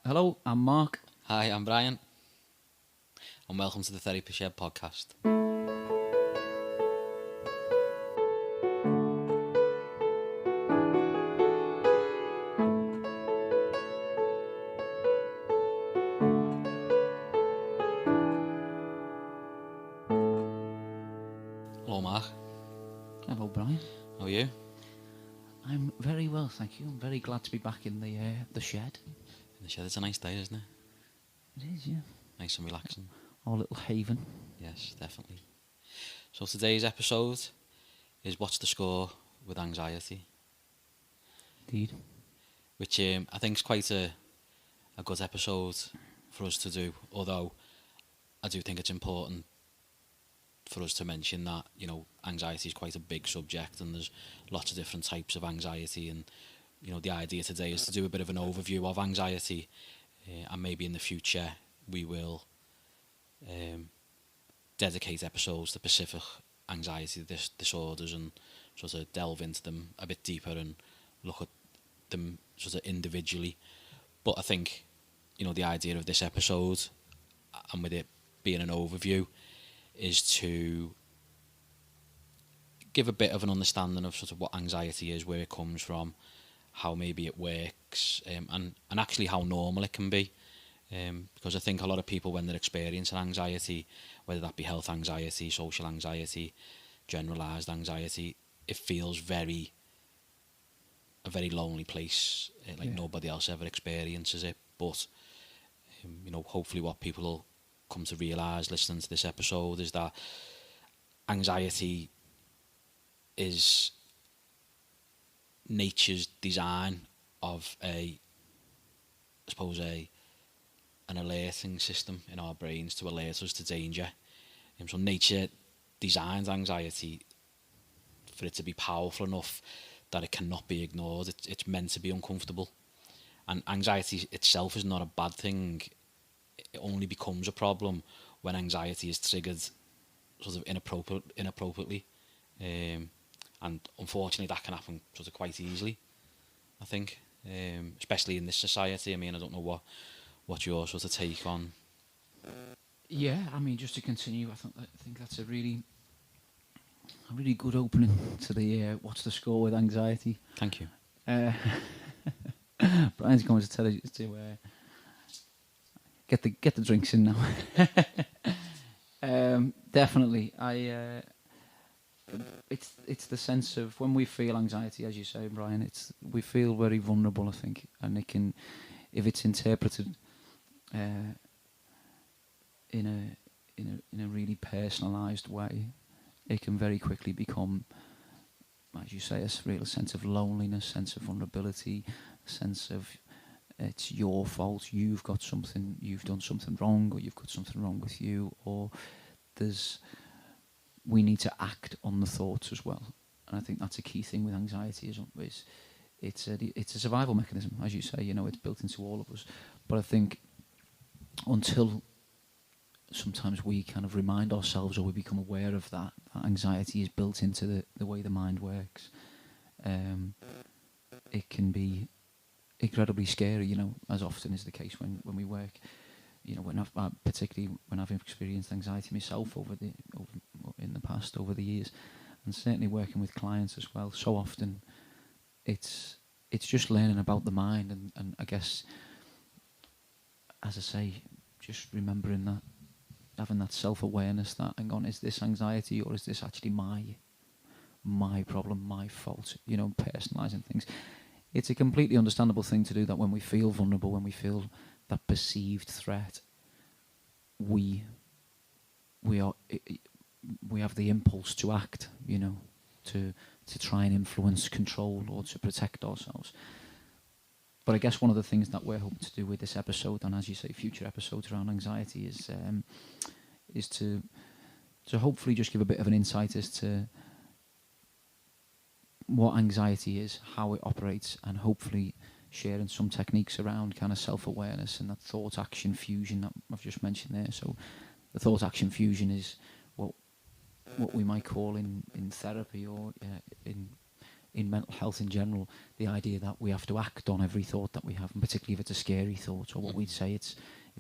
Hello, I'm Mark. Hi, I'm Brian, and welcome to the Therapy Shed podcast. Hello, Mark. Hello, Brian. How are you? I'm very well, thank you. I'm very glad to be back in the shed. In the shed, it's a nice day, isn't it? It is, yeah. Nice and relaxing. Our little haven. Yes, definitely. So today's episode is What's the Score with Anxiety, Indeed. which I think is quite a good episode for us to do, although I do think it's important for us to mention that, anxiety is quite a big subject and there's lots of different types of anxiety, and, the idea today is to do a bit of an overview of anxiety, and maybe in the future we will dedicate episodes to specific anxiety disorders and sort of delve into them a bit deeper and look at them sort of individually. But I think, the idea of this episode, and with it being an overview, is to give a bit of an understanding of sort of what anxiety is, where it comes from, how maybe it works, and actually how normal it can be. Because I think a lot of people, when they're experiencing anxiety, whether that be health anxiety, social anxiety, generalised anxiety, it feels a very lonely place, nobody else ever experiences it. But hopefully what people will come to realise listening to this episode is that anxiety is nature's design of an alerting system in our brains to alert us to danger. So nature designs anxiety for it to be powerful enough that it cannot be ignored. It's meant to be uncomfortable. And anxiety itself is not a bad thing. It only becomes a problem when anxiety is triggered sort of inappropriately. And unfortunately that can happen sort of quite easily, I think, especially in this society. I mean, I don't know what your sort of take on. Yeah, I mean, just to continue, I think that's a really good opening to the What's the Score with Anxiety. Thank you. Brian's going to tell you to get the drinks in now. Definitely, it's the sense of when we feel anxiety, as you say, Brian. We feel very vulnerable, I think, and it can, if it's interpreted in a really personalised way, it can very quickly become, as you say, a real sense of loneliness, sense of vulnerability, sense of it's your fault, you've done something wrong, or you've got something wrong with you, or we need to act on the thoughts as well. And I think that's a key thing with anxiety is it's a survival mechanism, as you say, it's built into all of us. But I think until sometimes we kind of remind ourselves or we become aware of that anxiety is built into the way the mind works, it can be incredibly scary, as often is the case when we work. Particularly when I've experienced anxiety myself in the past, over the years, and certainly working with clients as well. So often, it's just learning about the mind, and I guess, as I say, just remembering that, having that self-awareness that, hang on, is this anxiety or is this actually my problem, my fault? Personalising things. It's a completely understandable thing to do that when we feel vulnerable, when we feel that perceived threat. We have the impulse to act, to try and influence, control, or to protect ourselves. But I guess one of the things that we're hoping to do with this episode, and as you say, future episodes around anxiety, is to hopefully just give a bit of an insight as to what anxiety is, how it operates, and hopefully sharing some techniques around kind of self-awareness and that thought-action fusion that I've just mentioned there. So the thought-action fusion is what we might call in therapy or in in mental health in general, the idea that we have to act on every thought that we have, and particularly if it's a scary thought, or what we'd say it's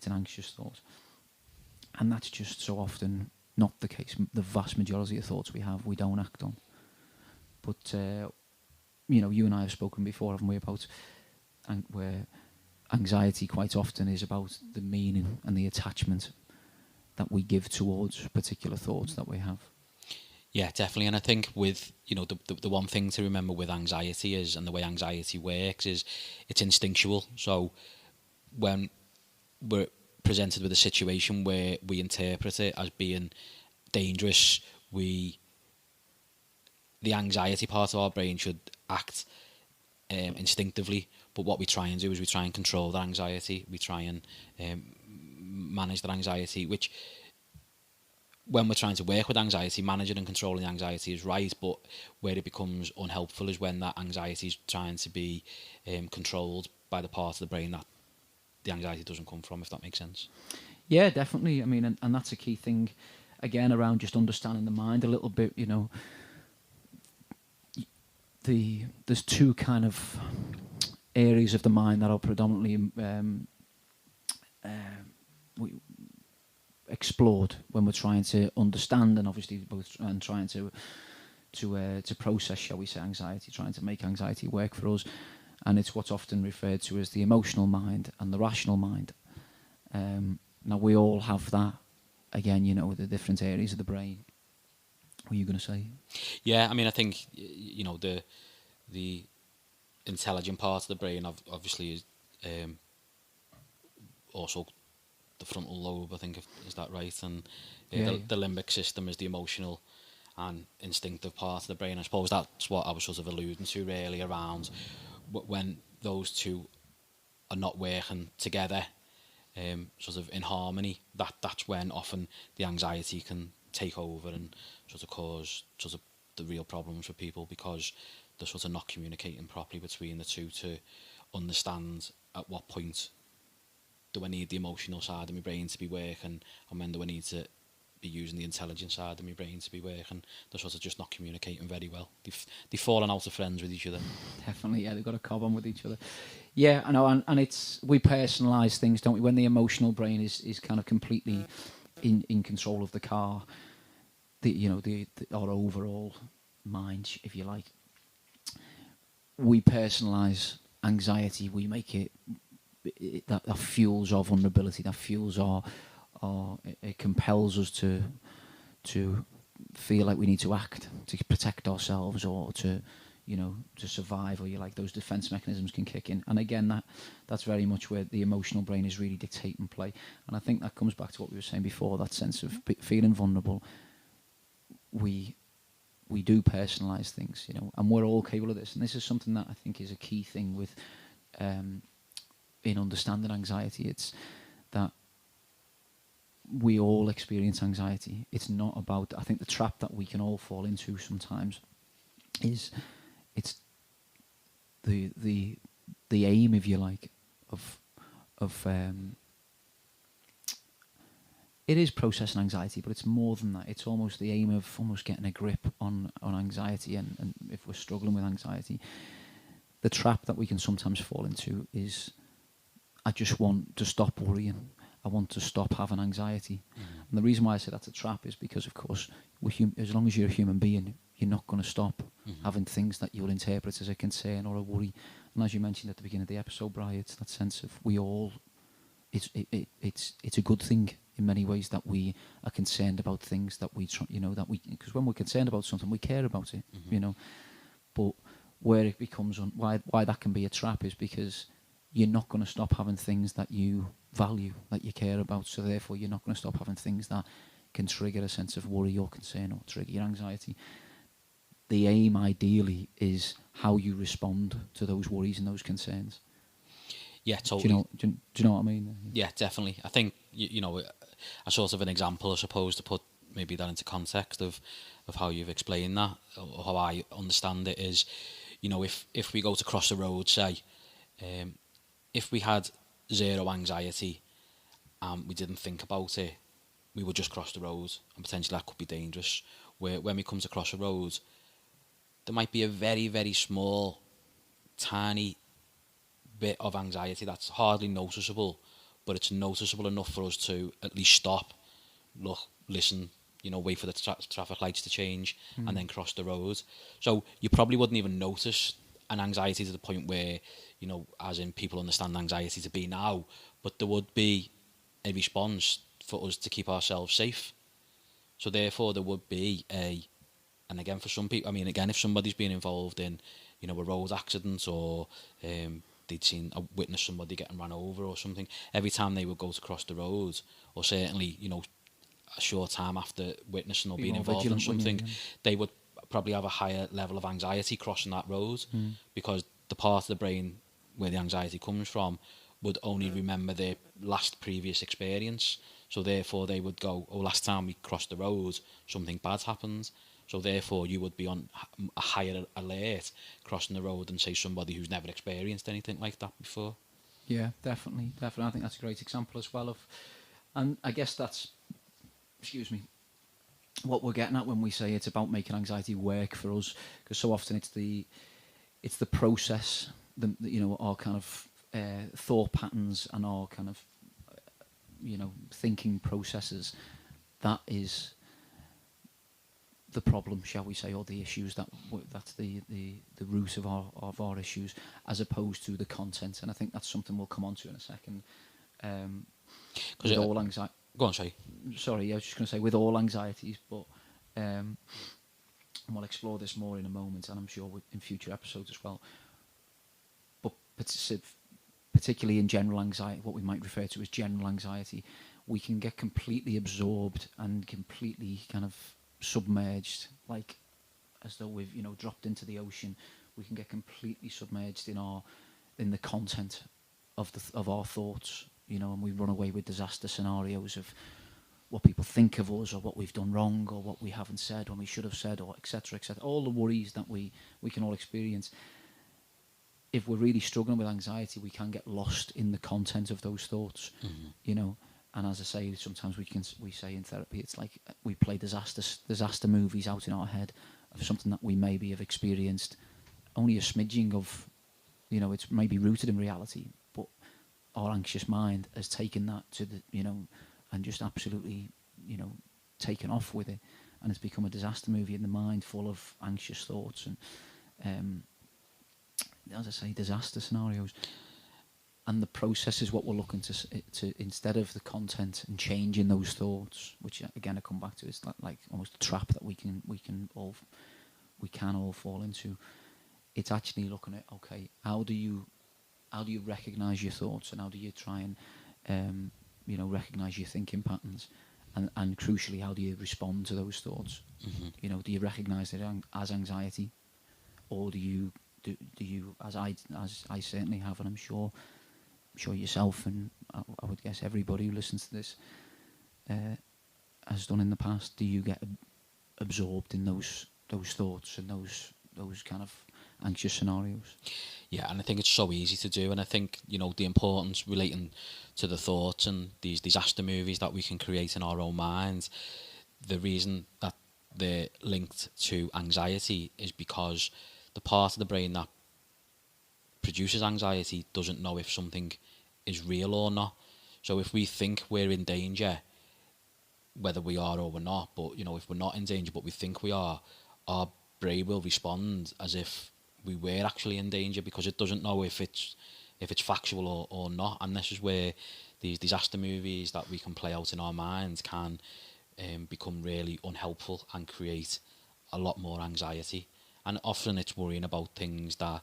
an anxious thought. And that's just so often not the case. The vast majority of thoughts we have, we don't act on. But, you and I have spoken before, haven't we, about where anxiety quite often is about the meaning and the attachment that we give towards particular thoughts that we have. Yeah, definitely. And I think with, the one thing to remember with anxiety is, and the way anxiety works is, it's instinctual. So when we're presented with a situation where we interpret it as being dangerous, the anxiety part of our brain should act instinctively. But what we try and do is we try and control that anxiety. We try and manage that anxiety, which, when we're trying to work with anxiety, managing and controlling the anxiety is right, but where it becomes unhelpful is when that anxiety is trying to be controlled by the part of the brain that the anxiety doesn't come from, if that makes sense. Yeah, definitely. I mean, and that's a key thing, again, around just understanding the mind a little bit, there's two kind of areas of the mind that are predominantly explored when we're trying to understand, and obviously both and trying to process, shall we say, anxiety, trying to make anxiety work for us. And it's what's often referred to as the emotional mind and the rational mind. Now, we all have that. Again, the different areas of the brain. What were you going to say? Yeah, I mean, I think, the intelligent part of the brain obviously is also the frontal lobe, I think, is that right? And the limbic system is the emotional and instinctive part of the brain. I suppose that's what I was sort of alluding to, really, around when those two are not working together, sort of in harmony. That's when often the anxiety can take over and sort of cause sort of the real problems for people, because they're sort of not communicating properly between the two to understand at what point do I need the emotional side of my brain to be working, and when do I need to be using the intelligent side of my brain to be working. They're sort of just not communicating very well. They've fallen out of friends with each other. Definitely, yeah, they've got a cob on with each other. Yeah, I know, and it's, we personalise things, don't we? When the emotional brain is kind of completely in control of the car, our overall mind, if you like, we personalise anxiety. We make it that fuels our vulnerability. That fuels our it compels us to feel like we need to act to protect ourselves, or to survive, or those defense mechanisms can kick in. And again, that's very much where the emotional brain is really dictating play. And I think that comes back to what we were saying before, that sense of feeling vulnerable. We do personalize things, and we're all capable of this. And this is something that I think is a key thing with in understanding anxiety. It's that we all experience anxiety. It's not about, I think the trap that we can all fall into sometimes is, it's the aim, if you like, of it is processing anxiety, but it's more than that. It's almost the aim of almost getting a grip on anxiety, and if we're struggling with anxiety, the trap that we can sometimes fall into is, I just want to stop worrying. I want to stop having anxiety. Mm-hmm. And the reason why I say that's a trap is because, of course, as long as you're a human being, you're not going to stop having things that you'll interpret as a concern or a worry. And as you mentioned at the beginning of the episode, Brian, it's that sense of it's a good thing in many ways that we are concerned about things that because when we're concerned about something, we care about it, But where it becomes why that can be a trap is because you're not going to stop having things that you value, that you care about. So therefore, you're not going to stop having things that can trigger a sense of worry or concern or trigger your anxiety. The aim, ideally, is how you respond to those worries and those concerns. Yeah, totally. Do you know what I mean? Yeah, definitely. I think, a sort of an example, I suppose, to put maybe that into context of how you've explained that, or how I understand it, is, if we go to cross the road, say, if we had zero anxiety and we didn't think about it, we would just cross the road, and potentially that could be dangerous. Where when we come to cross a road, there might be a very, very small, tiny bit of anxiety that's hardly noticeable, but it's noticeable enough for us to at least stop, look, listen, wait for the traffic lights to change, and then cross the road. So you probably wouldn't even notice an anxiety to the point where, as in people understand anxiety to be now, but there would be a response for us to keep ourselves safe. So therefore there would be and again for some people, I mean, again, if somebody's been involved in, a road accident, or they'd seen witness somebody getting run over or something, every time they would go to cross the road, or certainly, a short time after witnessing or being involved in something, they would probably have a higher level of anxiety crossing that road, because the part of the brain where the anxiety comes from would only remember their last previous experience. So therefore they would go, oh, last time we crossed the road, something bad happened. So therefore you would be on a higher alert crossing the road than, say, somebody who's never experienced anything like that before. Yeah, definitely. I think that's a great example as well of, and I guess that's, excuse me, what we're getting at when we say it's about making anxiety work for us, because so often it's the process, our kind of thought patterns and our kind of thinking processes that is the problem, shall we say, or the issues that's the root of our issues, as opposed to the content. And I think that's something we'll come on to in a second. With all anxiety. Go on, sorry. Sorry, I was just going to say with all anxieties, but and we'll explore this more in a moment, and I'm sure in future episodes as well. But particularly in general anxiety, what we might refer to as general anxiety, we can get completely absorbed and completely kind of submerged, like as though we've dropped into the ocean. We can get completely submerged in the content of our thoughts, and we run away with disaster scenarios of what people think of us, or what we've done wrong, or what we haven't said when we should have said, or etc., etc. All the worries that we can all experience. If we're really struggling with anxiety, we can get lost in the content of those thoughts, And as I say, sometimes we say in therapy, it's like we play disaster movies out in our head of something that we maybe have experienced only a smidging of, it's maybe rooted in reality, but our anxious mind has taken that to the, and just absolutely, taken off with it, and it's become a disaster movie in the mind full of anxious thoughts and, as I say, disaster scenarios. And the process is what we're looking to instead of the content and changing those thoughts, which again I come back to, is like almost a trap that we can all fall into. It's actually looking at, okay, how do you recognise your thoughts, and how do you try and recognise your thinking patterns, and crucially, how do you respond to those thoughts? Mm-hmm. Do you recognise it as anxiety, or do you as I certainly have, and I'm sure yourself, and I would guess everybody who listens to this has done in the past, do you get absorbed in those thoughts and those kind of anxious scenarios? Yeah, and I think it's so easy to do, and I think the importance relating to the thoughts and these disaster movies that we can create in our own minds. The reason that they're linked to anxiety is because the part of the brain that produces anxiety doesn't know if something is real or not. So if we think we're in danger, whether we are or we're not, but if we're not in danger but we think we are, our brain will respond as if we were actually in danger, because it doesn't know if it's factual or not. And this is where these disaster movies that we can play out in our minds can become really unhelpful and create a lot more anxiety. And often it's worrying about things that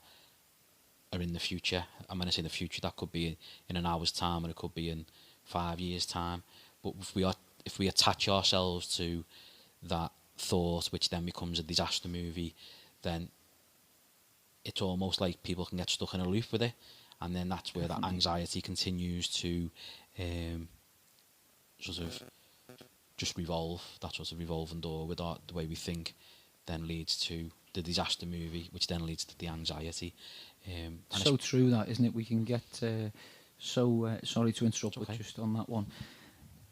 are in the future. And when I say the future, that could be in an hour's time, or it could be in 5 years' time. But if we attach ourselves to that thought, which then becomes a disaster movie, then it's almost like people can get stuck in a loop with it, and then that's where that anxiety continues to sort of just revolve. That sort of revolving door with the way we think then leads to the disaster movie, which then leads to the anxiety. So true, that, isn't it? We can get sorry to interrupt, okay, but just on that one,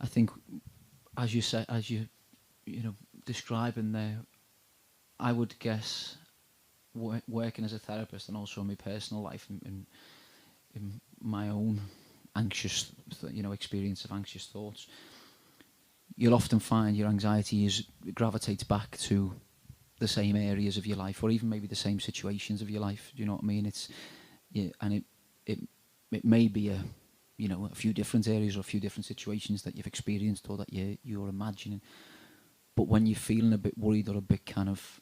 I think, as you describing there, I would guess working as a therapist and also in my personal life and in my own anxious, experience of anxious thoughts, you'll often find your anxiety gravitates back to the same areas of your life, or even maybe the same situations of your life. Do you know what I mean? And it may be a few different areas or a few different situations that you've experienced or that you're imagining. But when you're feeling a bit worried or a bit kind of,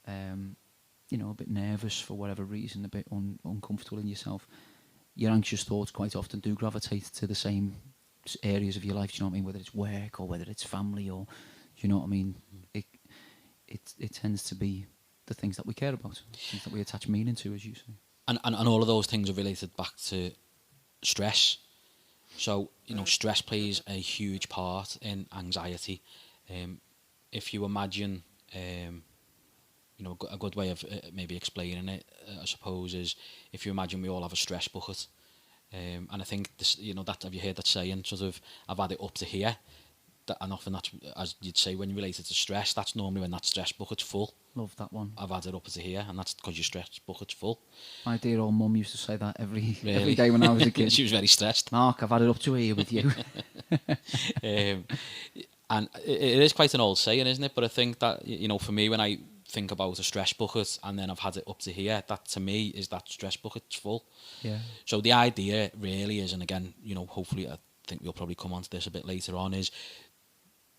a bit nervous for whatever reason, a bit uncomfortable in yourself, your anxious thoughts quite often do gravitate to the same areas of your life. Do you know what I mean? Whether it's work or whether it's family, or do you know what I mean? It tends to be the things that we care about, things that we attach meaning to, as you say. And all of those things are related back to stress. So, stress plays a huge part in anxiety. If you imagine, a good way of maybe explaining it, I suppose, is if you imagine we all have a stress bucket. And I think this, that, have you heard that saying, sort of, I've had it up to here? And often that's, as you'd say, when you relate it to stress, that's normally when that stress bucket's full. Love that one. I've had it up to here, and that's because your stress bucket's full. My dear old mum used to say that every day when I was a kid. She was very stressed. Mark, I've had it up to here with you. And it is quite an old saying, isn't it? But I think that, for me, when I think about a stress bucket and then I've had it up to here, that to me is that stress bucket's full. Yeah. So the idea really is, and again, hopefully I think we'll probably come on to this a bit later on, is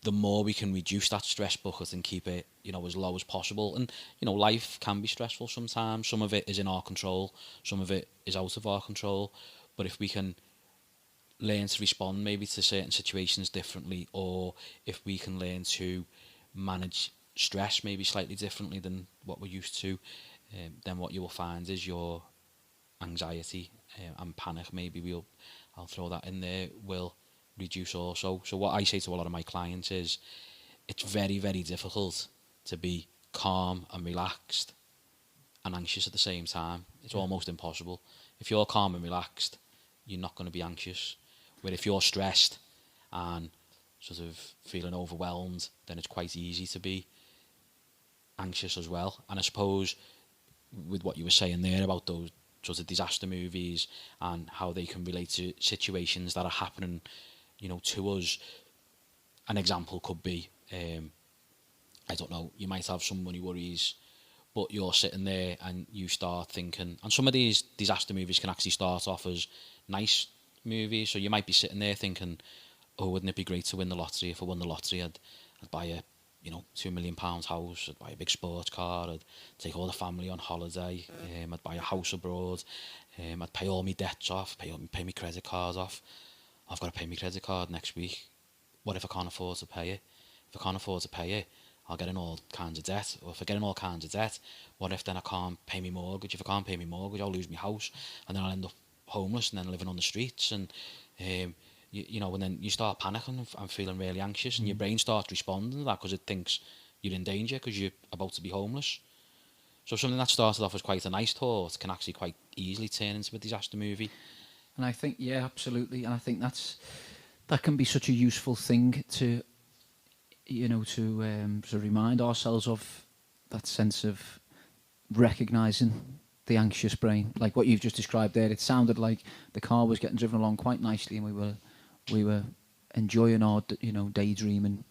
the more we can reduce that stress bucket and keep it, as low as possible. And, life can be stressful sometimes. Some of it is in our control. Some of it is out of our control. But if we can learn to respond maybe to certain situations differently, or if we can learn to manage stress maybe slightly differently than what we're used to, then what you will find is your anxiety and panic, maybe I'll throw that in there, will reduce also. So what I say to a lot of my clients is, it's very, very difficult to be calm and relaxed and anxious at the same time. It's almost impossible. If you're calm and relaxed, you're not going to be anxious. Where if you're stressed and sort of feeling overwhelmed, then it's quite easy to be anxious as well. And I suppose with what you were saying there about those sort of disaster movies and how they can relate to situations that are happening, to us, an example could be, I don't know, you might have some money worries, but you're sitting there and you start thinking, and some of these disaster movies can actually start off as nice movies, so you might be sitting there thinking, oh, wouldn't it be great to win the lottery? If I won the lottery, I'd buy a £2 million house, I'd buy a big sports car, I'd take all the family on holiday, I'd buy a house abroad, I'd pay all my debts off, pay my credit cards off. I've got to pay my credit card next week. What if I can't afford to pay it? If I can't afford to pay it, I'll get in all kinds of debt. Or if I get in all kinds of debt, what if then I can't pay my mortgage? If I can't pay my mortgage, I'll lose my house, and then I'll end up homeless and then living on the streets. And and then you start panicking and feeling really anxious, and your brain starts responding to that because it thinks you're in danger because you're about to be homeless. So something that started off as quite a nice thought can actually quite easily turn into a disaster movie. And I think, yeah, absolutely. And I think that can be such a useful thing to, to remind ourselves of, that sense of recognising the anxious brain. Like what you've just described there, it sounded like the car was getting driven along quite nicely, and we were enjoying our, daydreaming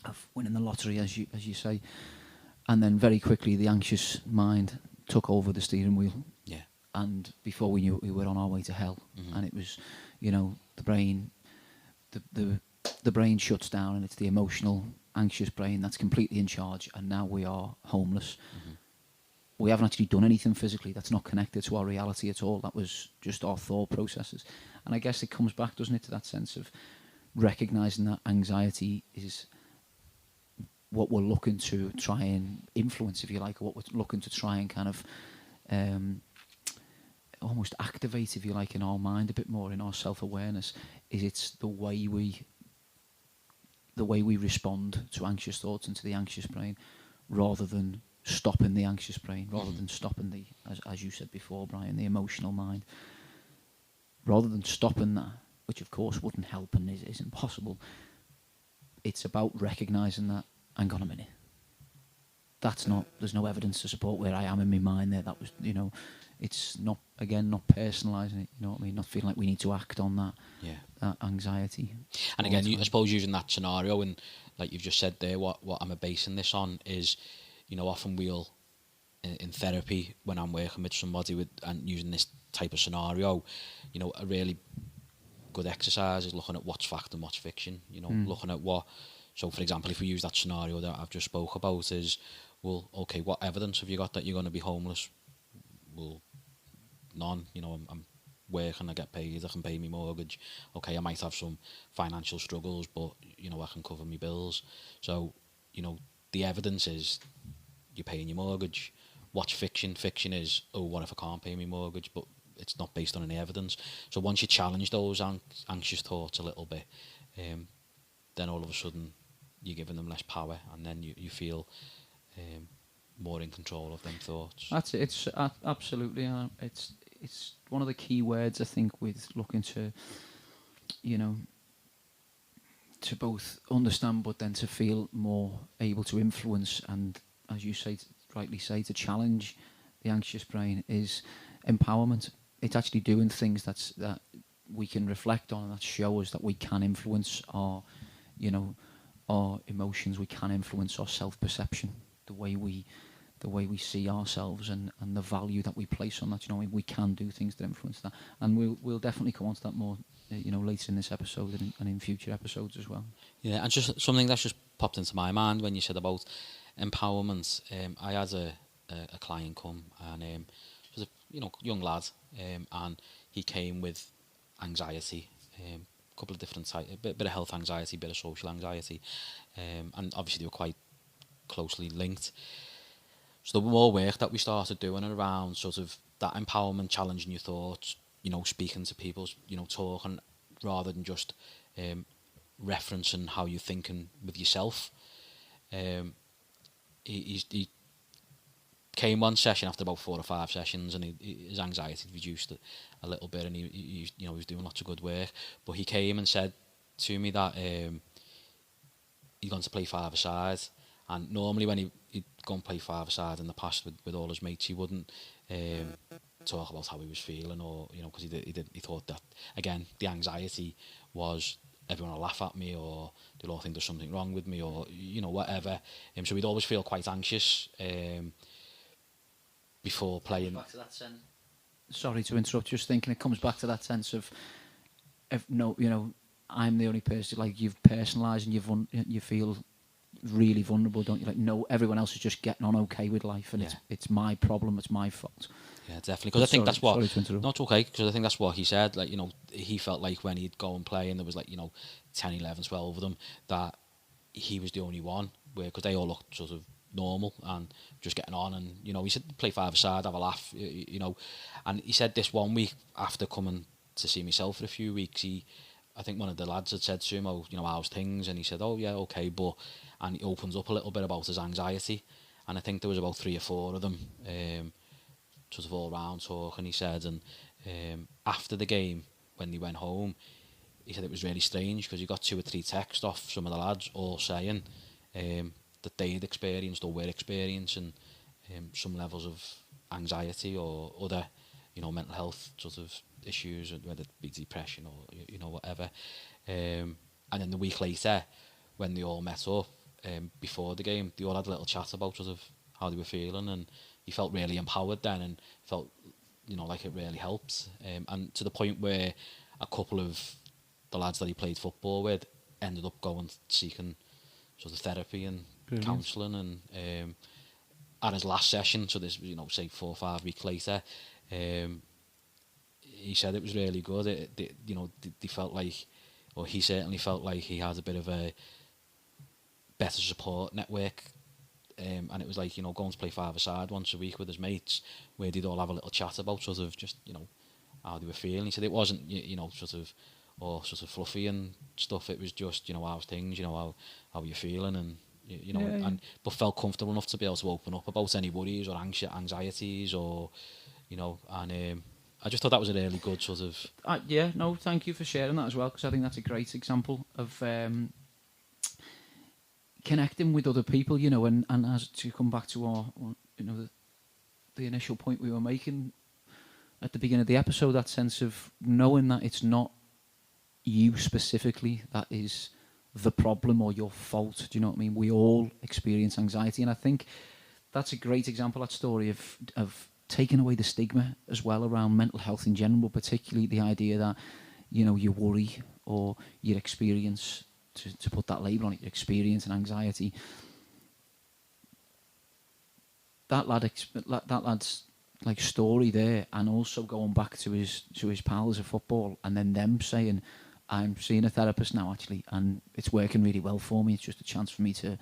of winning the lottery, as you say. And then very quickly, the anxious mind took over the steering wheel. Yeah. And before we knew it, we were on our way to hell. And it was, the brain, the brain shuts down, and it's the emotional, anxious brain that's completely in charge. And now we are homeless. We haven't actually done anything physically that's not connected to our reality at all. That was just our thought processes. And I guess it comes back, doesn't it, to that sense of recognising that anxiety is what we're looking to try and influence, if you like, or what we're looking to try and kind of almost activate, if you like, in our mind a bit more, in our self-awareness. It's the way we respond to anxious thoughts and to the anxious brain, rather than stopping the anxious brain, rather than stopping the, as you said before, Brian, the emotional mind. Rather than stopping that, which of course wouldn't help and is impossible, it's about recognising that, hang on a minute, that's not, there's no evidence to support where I am in my mind there. That was, you know, it's not, again, not personalising it, you know what I mean? Not feeling like we need to act on that, that anxiety. And again, I suppose using that scenario, and like you've just said there, what I'm basing this on is, you know, often we'll, in therapy, when I'm working with somebody with and using this type of scenario, you know, a really good exercise is looking at what's fact and what's fiction, you know, looking at what, so for example, if we use that scenario that I've just spoke about is, well, okay, what evidence have you got that you're going to be homeless? Well, none, you know, I'm working, I get paid, I can pay my mortgage. Okay, I might have some financial struggles, but, you know, I can cover my bills. So, you know, the evidence is you're paying your mortgage. What's fiction? Fiction is, oh, what if I can't pay my mortgage? But it's not based on any evidence. So once you challenge those anxious thoughts a little bit, then all of a sudden you're giving them less power, and then you feel more in control of them thoughts. That's it. It's absolutely. It's one of the key words, I think, with looking to, you know, to both understand, but then to feel more able to influence, and as you say, rightly say, to challenge the anxious brain is empowerment. It's actually doing things that we can reflect on and that show us that we can influence our, you know, our emotions. We can influence our self-perception, the way we see ourselves, and the value that we place on that. You know, we can do things that influence that, and we'll definitely come on to that more, you know, later in this episode and in future episodes as well. Yeah, and just something that's just popped into my mind when you said about empowerment. I had a client come, and was a young lad, and he came with anxiety, a couple of different types, a bit of health anxiety, a bit of social anxiety, and obviously they were quite closely linked. So the more work that we started doing around sort of that empowerment, challenging your thoughts, you know, speaking to people, you know, talking rather than just referencing how you're thinking with yourself. He came one session after about 4 or 5 sessions, and his anxiety had reduced a little bit, and he you know, he was doing lots of good work. But he came and said to me that he'd gone to play five-a-side, and normally when he'd gone play five-a-side in the past with all his mates, he wouldn't talk about how he was feeling, or, you know, because he thought that, again, the anxiety was everyone will laugh at me, or they'll all think there's something wrong with me, or, you know, whatever. So he'd always feel quite anxious before playing. Back to that sense. Sorry to interrupt. Just thinking, it comes back to that sense of no, you know, I'm the only person. Like, you've personalised, and you feel really vulnerable, don't you? Like, no, everyone else is just getting on okay with life, and it's my problem, it's my fault. Yeah, definitely. Because I think that's what. Sorry to interrupt. Not okay. Because I think that's what he said. Like, you know, he felt like when he'd go and play, and there was, like, you know, 10, 11, 12 of them, that he was the only one, because they all looked sort of normal and just getting on. And, you know, he said, play five-a-side, have a laugh, you know. And he said this one week, after coming to see myself for a few weeks, I think one of the lads had said to him, oh, you know, how's things? And he said, oh yeah, okay, but, and he opens up a little bit about his anxiety, and I think there was about 3 or 4 of them, sort of all round talking, he said. And after the game, when they went home, he said it was really strange, because he got 2 or 3 texts off some of the lads, all saying that they had experienced or were experiencing some levels of anxiety or other, you know, mental health sort of issues, whether it be depression or, you know, whatever. And then the week later, when they all met up before the game, they all had a little chat about sort of how they were feeling, and he felt really empowered then, and felt, you know, like it really helped. And to the point where a couple of the lads that he played football with ended up going seeking sort of therapy and counselling, and at his last session, so this, you know, say 4 or 5 weeks later, he said it was really good. You know, they felt like, or he certainly felt like he had a bit of a better support network, and it was like, you know, going to play five-a-side once a week with his mates, where they'd all have a little chat about sort of just, you know, how they were feeling. He said it wasn't, you know, sort of all sort of fluffy and stuff. It was just, you know, how's things, you know, how you feeling, and, you know, and but felt comfortable enough to be able to open up about any worries or anxieties, or, you know. And I just thought that was a really good sort of. Yeah, no, thank you for sharing that as well, because I think that's a great example of, connecting with other people, and as to come back to our the initial point we were making at the beginning of the episode, that sense of knowing that it's not you specifically that is the problem or your fault. Do you know what I mean? We all experience anxiety, and I think that's a great example, that story of taking away the stigma as well around mental health in general, particularly the idea that, you worry or your experience, to put that label on it, your experience and anxiety. That lad's like story there, and also going back to his pals at football, and then them saying, I'm seeing a therapist now actually, and it's working really well for me. It's just a chance for me to,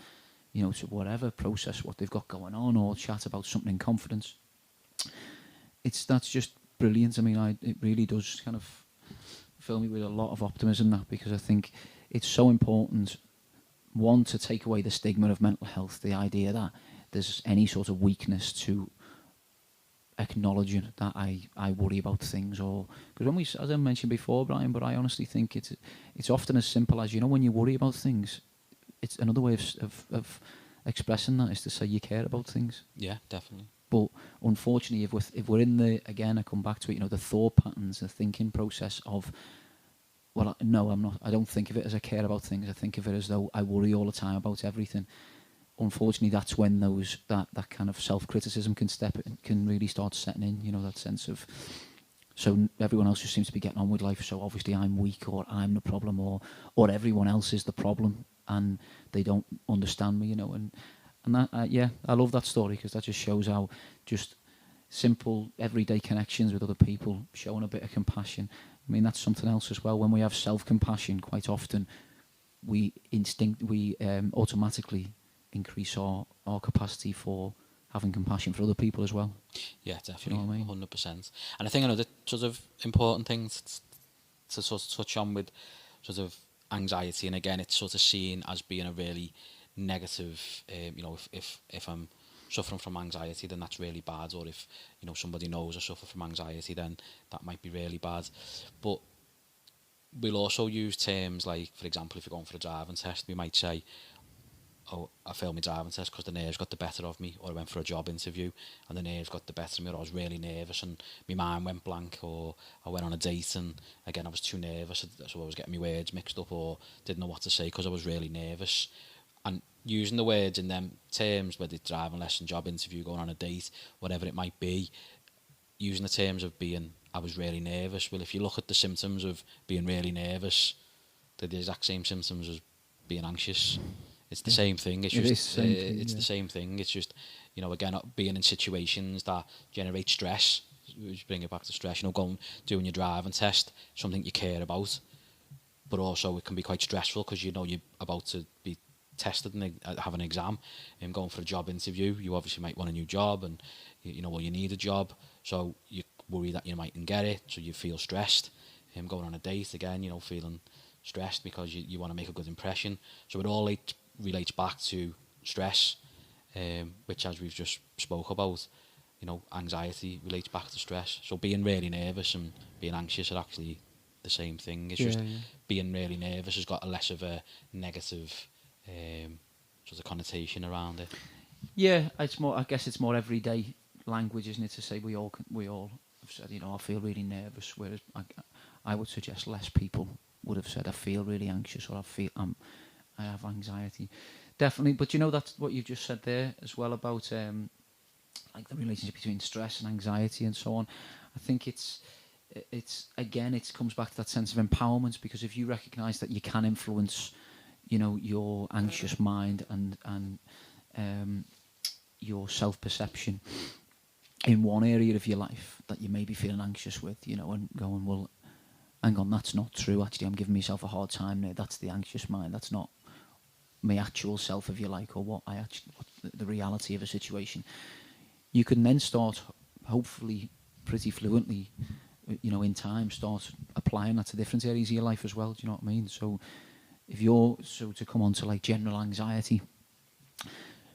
to whatever, process what they've got going on or chat about something in confidence. That's just brilliant. I mean, it really does kind of fill me with a lot of optimism, that, because I think it's so important, one, to take away the stigma of mental health, the idea that there's any sort of weakness to acknowledging that I worry about things, or because when we, as I mentioned before, Brian, but I honestly think it's often as simple as, when you worry about things, it's another way of expressing that is to say you care about things. Yeah, definitely. But unfortunately, if we're in the, again, I come back to it, the thought patterns, the thinking process of, well, no, I'm not. I don't think of it as I care about things. I think of it as though I worry all the time about everything. Unfortunately, that's when that kind of self-criticism can really start setting in. That sense of, so everyone else just seems to be getting on with life, so obviously I'm weak, or I'm the problem, or everyone else is the problem, and they don't understand me. And that, I love that story, because that just shows how just simple everyday connections with other people, showing a bit of compassion. I mean, that's something else as well. When we have self-compassion, quite often we automatically increase our capacity for having compassion for other people as well. Yeah, definitely. Do you know what I mean? 100%. And I think another sort of important thing to sort of touch on with sort of anxiety, and again, it's sort of seen as being a really negative, if I'm suffering from anxiety, then that's really bad, or if somebody knows I suffer from anxiety, then that might be really bad. But we'll also use terms like, for example, if you're going for a driving test, we might say, oh, I failed my driving test because the nerves got the better of me, or I went for a job interview and the nerves got the better of me, or I was really nervous and my mind went blank, or I went on a date and again I was too nervous, so I was getting my words mixed up, or didn't know what to say because I was really nervous. And using the words in them terms, whether it's driving lesson, job interview, going on a date, whatever it might be, using the terms of being, I was really nervous. Well, if you look at the symptoms of being really nervous, they're the exact same symptoms as being anxious. It's the same thing. It's just the same thing. It's just, again, being in situations that generate stress. Just bring it back to stress. Doing your driving test, something you care about, but also it can be quite stressful because you're about to be tested and have an exam, and going for a job interview, you obviously might want a new job, and you need a job, so you worry that you mightn't get it, so you feel stressed. Going on a date, again, feeling stressed because you want to make a good impression. So it all relates back to stress, which, as we've just spoke about, anxiety relates back to stress. So being really nervous and being anxious are actually the same thing. It's being really nervous has got a less of a negative sort of connotation around it. Yeah, it's more. I guess it's more everyday language, isn't it? To say we all have said, I feel really nervous. Whereas I would suggest less people would have said, I feel really anxious, or I have anxiety. Definitely, but that's what you've just said there as well about like the relationship between stress and anxiety and so on. I think it's again, it comes back to that sense of empowerment, because if you recognise that you can influence your anxious mind and your self-perception in one area of your life that you may be feeling anxious with, and going, well, hang on, that's not true. Actually, I'm giving myself a hard time there. That's the anxious mind. That's not my actual self, if you like, or what the reality of a situation. You can then start, hopefully, pretty fluently, in time, start applying that to different areas of your life as well. Do you know what I mean? So to come on to like general anxiety.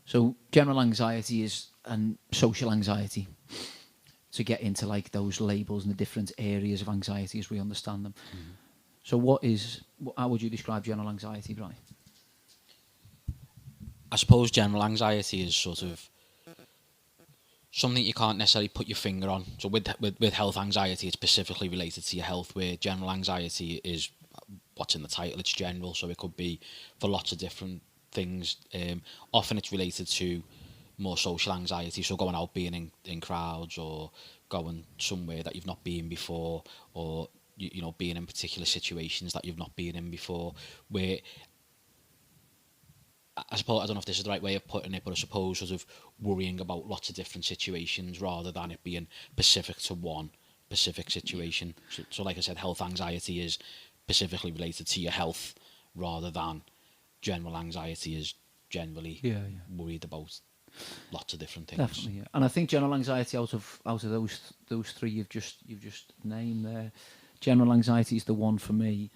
So general anxiety is social anxiety. To get into like those labels and the different areas of anxiety as we understand them. Mm-hmm. So how would you describe general anxiety, Brian? I suppose general anxiety is sort of something you can't necessarily put your finger on. So with health anxiety, it's specifically related to your health, where general anxiety is what's in the title, it's general, so it could be for lots of different things. Often it's related to more social anxiety, so going out, being in crowds, or going somewhere that you've not been before, or you know, being in particular situations that you've not been in before, where I suppose, I don't know if this is the right way of putting it, but I suppose sort of worrying about lots of different situations rather than it being specific to one specific situation. So like I said, health anxiety is specifically related to your health, rather than general anxiety is generally worried about lots of different things. Definitely, yeah. And I think general anxiety, out of those three you've just named there, general anxiety is the one for me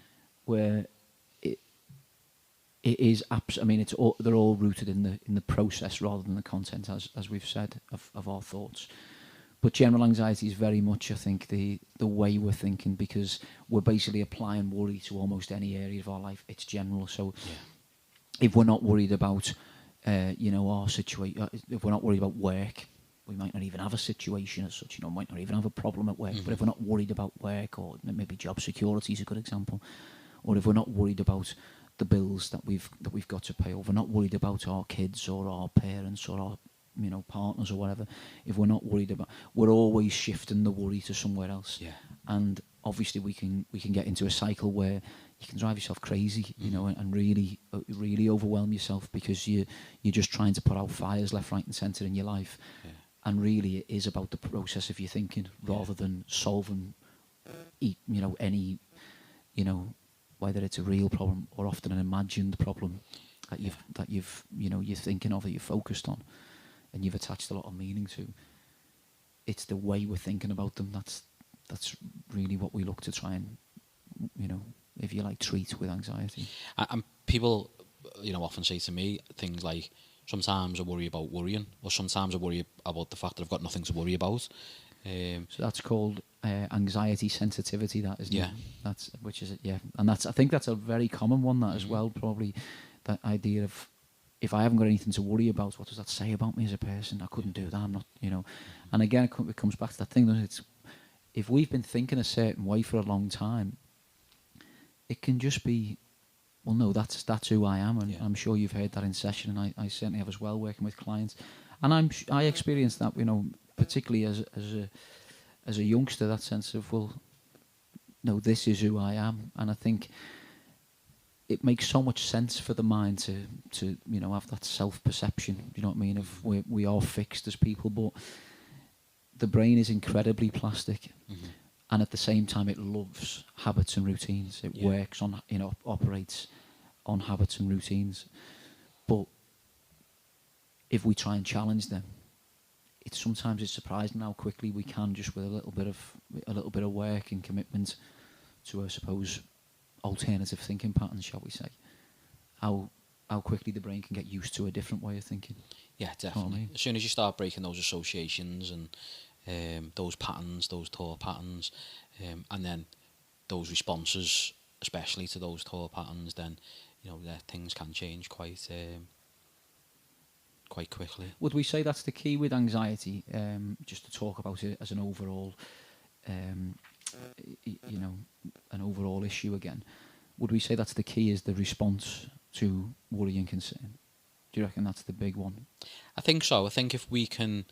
where it is I mean, they're all rooted in the process rather than the content, as we've said, of our thoughts. But general anxiety is very much, I think, the way we're thinking, because we're basically applying worry to almost any area of our life. It's general. So if we're not worried about our situation, if we're not worried about work, we might not even have a situation as such. Might not even have a problem at work. But if we're not worried about work, or maybe job security is a good example, or if we're not worried about the bills that we've got to pay, or we're not worried about our kids or our parents or our partners or whatever, if we're not worried about, we're always shifting the worry to somewhere else. And obviously we can get into a cycle where you can drive yourself crazy, and really overwhelm yourself, because you're just trying to put out fires left, right and centre in your life. And really it is about the process of your thinking, rather than solving any whether it's a real problem or often an imagined problem that you're thinking of, that you're focused on and you've attached a lot of meaning to. It's the way we're thinking about them that's really what we look to try and if you like, treat with anxiety. And people often say to me things like, sometimes I worry about worrying, or sometimes I worry about the fact that I've got nothing to worry about. So that's called anxiety sensitivity, that, isn't it? That's, which is it, and I think that's a very common one, that as well, probably, that idea of, if I haven't got anything to worry about, what does that say about me as a person? I couldn't do that, I'm not, and again it comes back to that thing that it's, if we've been thinking a certain way for a long time, it can just be, well, no, that's who I am, and I'm sure you've heard that in session, and I certainly have as well, working with clients, and I experienced that, particularly as a youngster, that sense of, well, no, this is who I am. And I think it makes so much sense for the mind to have that self-perception, you know what I mean, of we are fixed as people, but the brain is incredibly plastic, and at the same time it loves habits and routines. It works on, operates on habits and routines, but if we try and challenge them, sometimes it's surprising how quickly we can, just with a little bit of work and commitment to, I suppose, alternative thinking patterns, shall we say, how quickly the brain can get used to a different way of thinking. Yeah, definitely. As soon as you start breaking those associations and those patterns, those thought patterns, and then those responses, especially to those thought patterns, then things can change quite quickly. Would we say that's the key with anxiety? Just to talk about it as an overall, an overall issue again. Would we say that's the key, is the response to worry and concern? Do you reckon that's the big one? I think so. I think if we can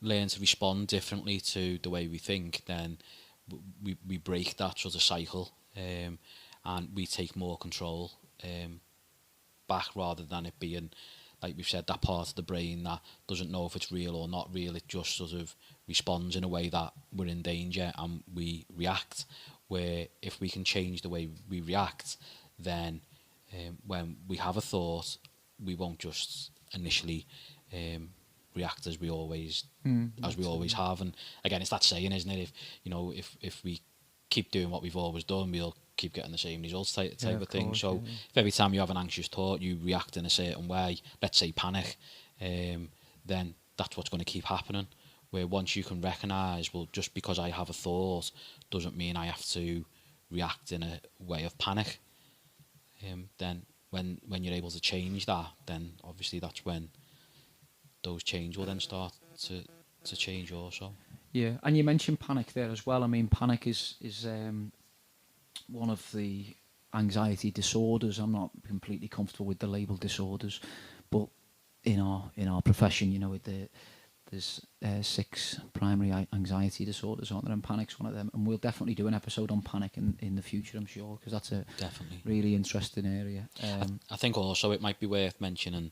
learn to respond differently to the way we think, then we break that sort of cycle, and we take more control back, rather than it being, like we've said, that part of the brain that doesn't know if it's real or not real. It just sort of responds in a way that we're in danger and we react. Where if we can change the way we react, then when we have a thought, we won't just initially react as we always have. And again, it's that saying, isn't it? If we keep doing what we've always done, we'll keep getting the same results type of thing. Course, so if every time you have an anxious thought, you react in a certain way, let's say panic, then that's what's going to keep happening. Where once you can recognise, well, just because I have a thought doesn't mean I have to react in a way of panic, then when you're able to change that, then obviously that's when those change will then start to change also. Yeah, and you mentioned panic there as well. I mean, panic is one of the anxiety disorders. I'm not completely comfortable with the label disorders, but in our profession, you know, there's 6 primary anxiety disorders, aren't there? And panic's one of them. And we'll definitely do an episode on panic in the future, I'm sure, because that's a Definitely really interesting area. I think also it might be worth mentioning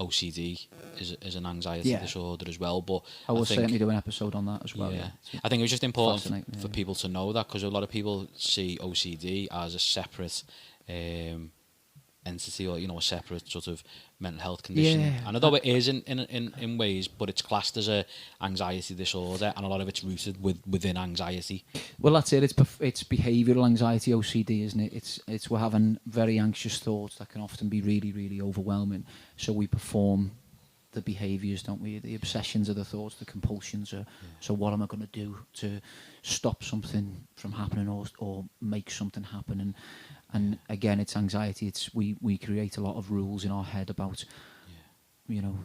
OCD is an anxiety disorder as well, but I will think, certainly do an episode on that as well. Yeah, I think it was just important for yeah. people to know that, because a lot of people see OCD as a separate entity, or, you know, a separate sort of mental health condition. Yeah. And although it is in ways, but it's classed as a anxiety disorder, and a lot of it's rooted within anxiety. Well, that's it. It's behavioural anxiety, OCD, isn't it? It's we're having very anxious thoughts that can often be really, really overwhelming. So we perform the behaviours, don't we? The obsessions are the thoughts, the compulsions are. So what am I going to do to stop something from happening, or make something happen? And again, it's anxiety. It's we create a lot of rules in our head about, you know,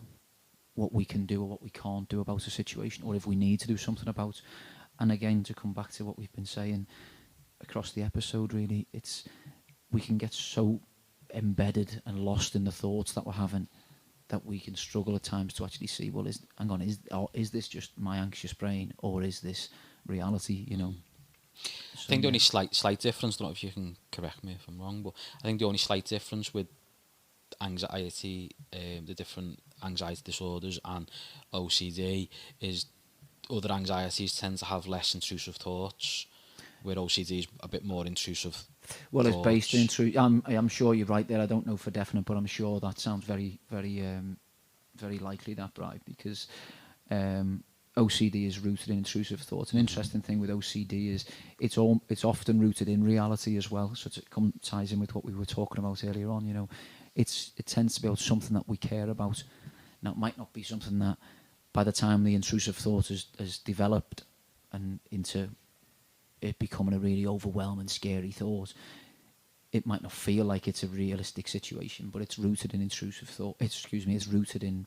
what we can do or what we can't do about a situation, or if we need to do something about. And again, to come back to what we've been saying across the episode, really, we can get so embedded and lost in the thoughts that we're having that we can struggle at times to actually see, well, is this just my anxious brain, or is this reality, you know? I think the only slight difference, I don't know if you can correct me if I'm wrong, but I think the only slight difference with anxiety, the different anxiety disorders and OCD, is other anxieties tend to have less intrusive thoughts, where OCD is a bit more intrusive. Well, it's based in I'm sure you're right there. I don't know for definite, but I'm sure that sounds very, very, very likely that, right? Because OCD is rooted in intrusive thoughts. An interesting thing with OCD is it's often rooted in reality as well. So it ties in with what we were talking about earlier on. You know, it tends to be about something that we care about. Now, it might not be something that, by the time the intrusive thought has developed and into it becoming a really overwhelming, scary thought, it might not feel like it's a realistic situation, but it's rooted in intrusive thought. It's rooted in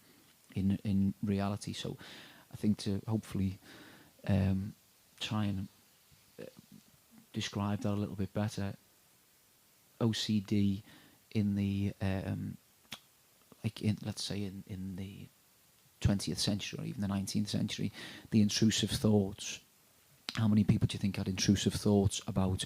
reality. So I think to hopefully try and describe that a little bit better, OCD in the let's say in the 20th century or even the 19th century, the intrusive thoughts. How many people do you think had intrusive thoughts about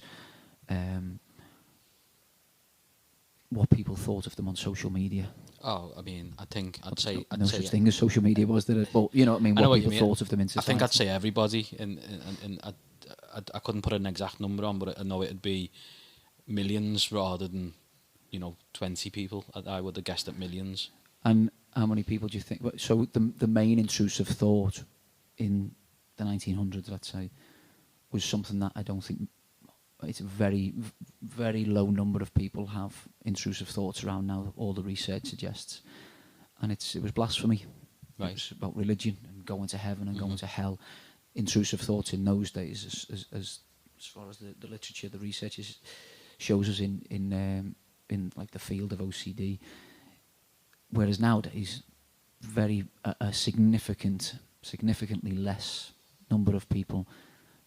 what people thought of them on social media? Oh, I mean, I'd say no such thing as social media, was there? But you know what I mean. What people thought of them in society. I think I'd say everybody, and I couldn't put an exact number on, but I know it'd be millions rather than 20 people. I would have guessed at millions. And how many people do you think? So the main intrusive thought in the 1900s, let's say, was something that I don't think it's a very, very low number of people have intrusive thoughts around now. All the research suggests, and it was blasphemy. Right. It was about religion and going to heaven and going to hell. Intrusive thoughts in those days, as far as the literature, the research shows us in like the field of OCD. Whereas nowadays, a significantly less number of people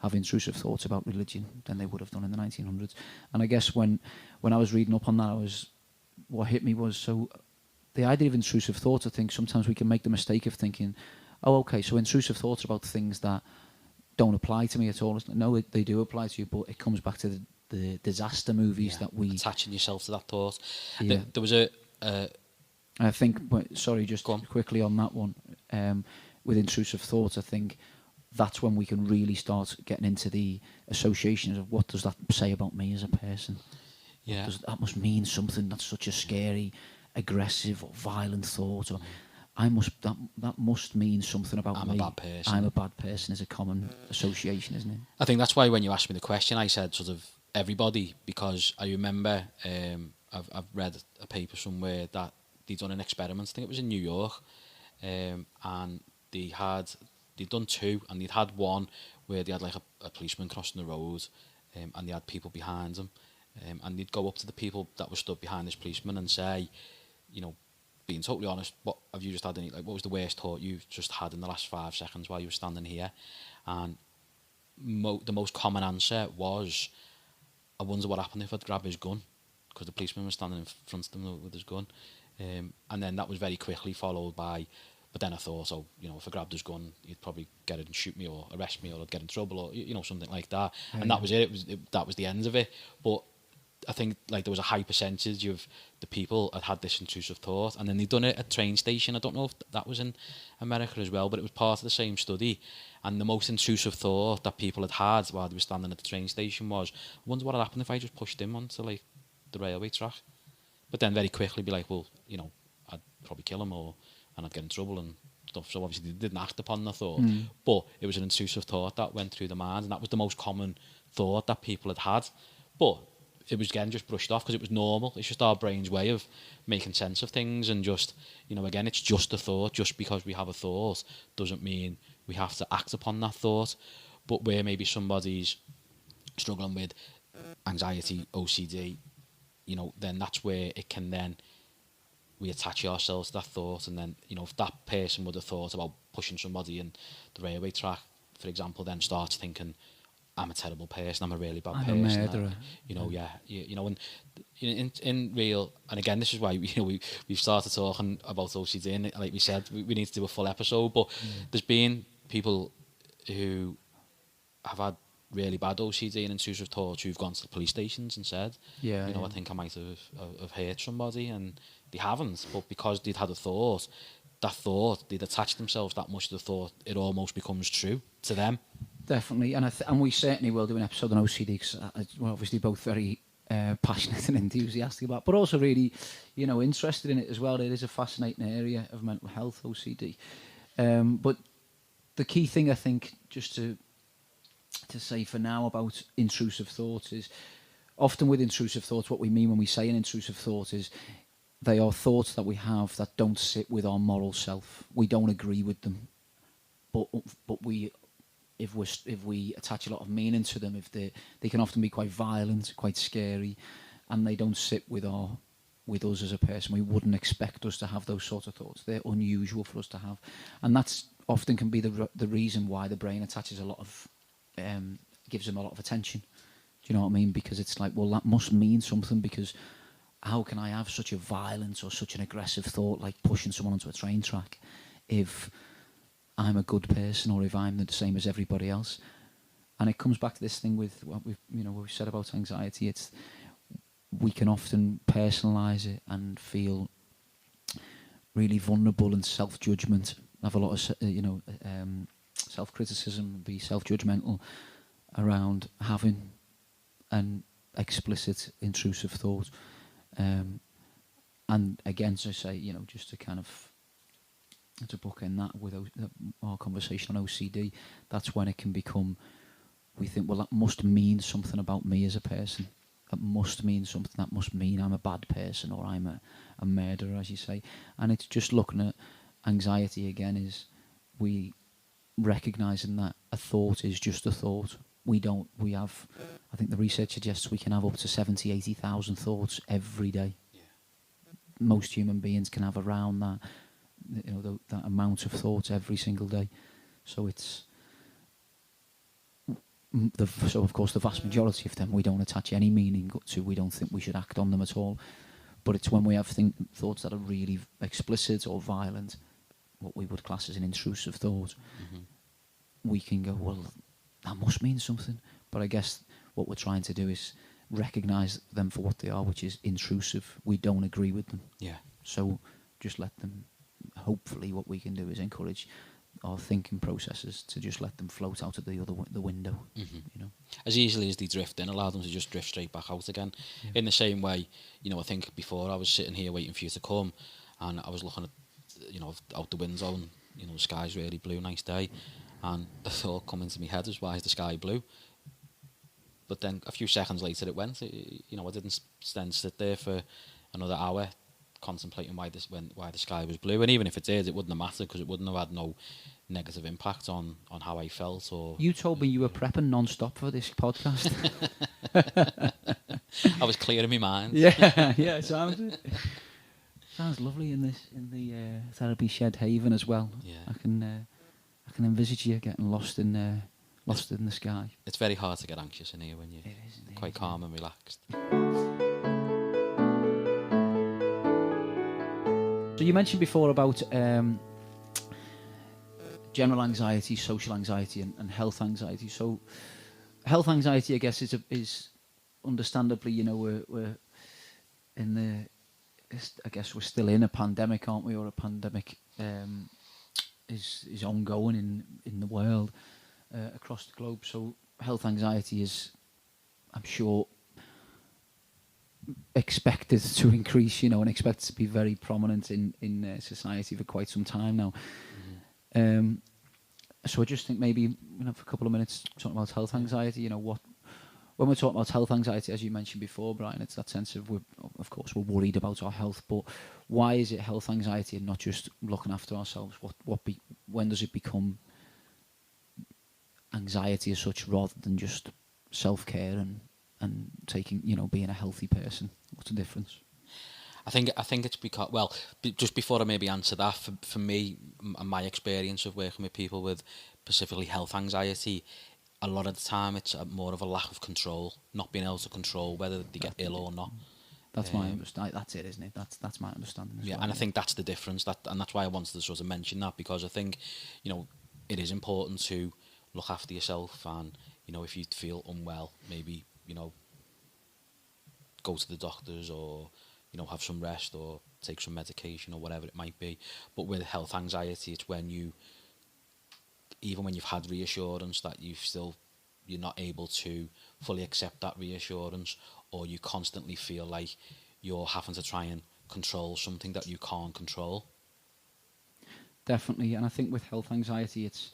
have intrusive thoughts about religion than they would have done in the 1900s. And I guess when I was reading up on that, what hit me was, so the idea of intrusive thoughts, I think sometimes we can make the mistake of thinking, oh, okay, so intrusive thoughts are about things that don't apply to me at all. No, they do apply to you, but it comes back to the disaster movies that we... Attaching yourself to that thought. Yeah. There was a... I think, sorry, just quickly on that one, with intrusive thoughts, I think that's when we can really start getting into the associations of what does that say about me as a person. Yeah. That must mean something. That's such a scary, aggressive or violent thought. Or that must mean something about me. I'm a bad person. I'm a bad person is a common association, isn't it? I think that's why when you asked me the question, I said sort of everybody, because I remember I've read a paper somewhere that they'd done an experiment. I think it was in New York, and they'd done two, and they'd had one where they had like a policeman crossing the road, and they had people behind them, And they'd go up to the people that were stood behind this policeman and say, you know, being totally honest, what have you just had any, like, what was the worst thought you've just had in the last 5 seconds while you were standing here? And the most common answer was, I wonder what happened if I'd grabbed his gun, because the policeman was standing in front of them with his gun. And then that was very quickly followed by, but then I thought, oh, you know, if I grabbed his gun, he'd probably get it and shoot me or arrest me or I'd get in trouble or, you know, something like that. And that was it. That was the end of it. But I think like there was a high percentage of the people had this intrusive thought, and then they'd done it at a train station. I don't know if that was in America as well, but it was part of the same study. And the most intrusive thought that people had while they were standing at the train station was, I wonder what would happen if I just pushed him onto like the railway track. But then very quickly be like, well, you know, I'd probably kill him and I'd get in trouble and stuff. So obviously they didn't act upon the thought, but it was an intrusive thought that went through the mind, and that was the most common thought that people had. But it was, again, just brushed off because it was normal. It's just our brain's way of making sense of things, and just, you know, again, it's just a thought. Just because we have a thought doesn't mean we have to act upon that thought. But where maybe somebody's struggling with anxiety, OCD, you know, then that's where it can then, we attach ourselves to that thought, and then, you know, if that person would have thought about pushing somebody in the railway track, for example, then starts thinking, I'm a terrible person, I'm a really bad person. I'm a murderer. You know, you know, and in real, and again, this is why, you know, we've started talking about OCD, and like we said, we need to do a full episode, but there's been people who have had really bad OCD and intrusive thoughts who've gone to the police stations and said, you know, I think I might have hurt somebody, and they haven't, but because they'd had a thought, that thought, they'd attached themselves that much to the thought, it almost becomes true to them. Definitely, and and we certainly will do an episode on OCD, because we're obviously both very passionate and enthusiastic about, but also really, you know, interested in it as well. It is a fascinating area of mental health, OCD. But the key thing, I think, just to say for now about intrusive thoughts is, often with intrusive thoughts, what we mean when we say an intrusive thought is they are thoughts that we have that don't sit with our moral self. We don't agree with them, but we, if we attach a lot of meaning to them, if they can often be quite violent, quite scary, and they don't sit with us as a person. We wouldn't expect us to have those sort of thoughts. They're unusual for us to have, and that's often can be the reason why the brain attaches a lot of gives them a lot of attention. Do you know what I mean? Because it's like, well, that must mean something, because how can I have such a violent or such an aggressive thought like pushing someone onto a train track if I'm a good person, or if I'm the same as everybody else? And it comes back to this thing with what we've said about anxiety. It's, we can often personalise it and feel really vulnerable and self-judgment, have a lot of self-criticism, be self-judgmental around having an explicit intrusive thought. And again, so say, you know, just to kind of to bookend that with our conversation on OCD, that's when it can become, we think, well, that must mean something about me as a person. That must mean something. That must mean I'm a bad person, or I'm a murderer, as you say. And it's just looking at anxiety again, is we recognising that a thought is just a thought. We have, I think the research suggests we can have up to 70, 80,000 thoughts every day. Yeah. Most human beings can have around that, you know, that amount of thoughts every single day. So it's, so of course the vast majority of them we don't attach any meaning to. We don't think we should act on them at all. But it's when we have thoughts that are really explicit or violent, what we would class as an intrusive thought, we can go, well, that must mean something. But I guess what we're trying to do is recognise them for what they are, which is intrusive. We don't agree with them. Yeah. So just let them, hopefully what we can do is encourage our thinking processes to just let them float out of the window. You know, as easily as they drift in, allow them to just drift straight back out again. In the same way, you know, I think before I was sitting here waiting for you to come, and I was looking at, you know, out the window, and, you know, the sky's really blue, nice day, and the thought come into my head is, why is the sky blue? But then a few seconds later it went. You know, I didn't then sit there for another hour contemplating why the sky was blue, and even if it did, it wouldn't have mattered, because it wouldn't have had no negative impact on how I felt. Or you told me you were prepping non-stop for this podcast. I was clear in my mind. Yeah, yeah, sounds lovely in the therapy shed haven as well. Yeah. I can envisage you getting lost in the sky. It's very hard to get anxious in here when you're It is indeed, quite calm and relaxed. So you mentioned before about general anxiety, social anxiety, and health anxiety. So health anxiety, I guess, is understandably, you know, we're in I guess we're still in a pandemic, aren't we? Or a pandemic is ongoing in the world across the globe. So health anxiety is, I'm sure, expected to increase, you know, and expected to be very prominent in society for quite some time now. So I just think maybe, you know, for a couple of minutes talking about health anxiety, you know, when we're talking about health anxiety, as you mentioned before, Brian, it's that sense of of course we're worried about our health, but why is it health anxiety and not just looking after ourselves? When does it become anxiety as such rather than just self-care and taking, you know, being a healthy person? What's the difference? I think it's because, well, just before I maybe answer that, for me, my experience of working with people with specifically health anxiety, a lot of the time it's more of a lack of control, not being able to control whether they get ill or not. That's my understanding. That's it, isn't it? That's my understanding as well. And I think that's the difference. And that's why I wanted to sort of mention that, because I think, you know, it is important to look after yourself, and, you know, if you feel unwell, maybe, you know, go to the doctors, or, you know, have some rest or take some medication or whatever it might be. But with health anxiety, it's when even when you've had reassurance, that you're not able to fully accept that reassurance, or you constantly feel like you're having to try and control something that you can't control. Definitely, and I think with health anxiety, it's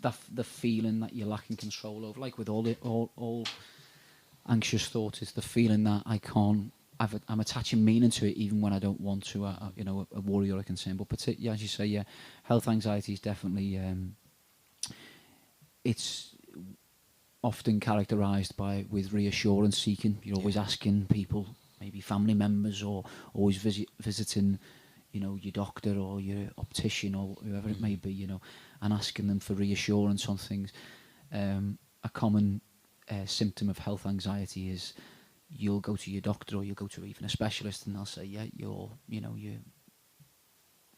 the feeling that you're lacking control over. Like with all anxious thoughts, it's the feeling that I'm attaching meaning to it even when I don't want to. You know, a worry or a concern. But as you say, yeah, health anxiety is definitely it's often characterised with reassurance seeking. You're always asking people, maybe family members, or always visiting, you know, your doctor or your optician or whoever it may be, you know, and asking them for reassurance on things. A common symptom of health anxiety is you'll go to your doctor or you'll go to even a specialist, and they'll say, yeah, your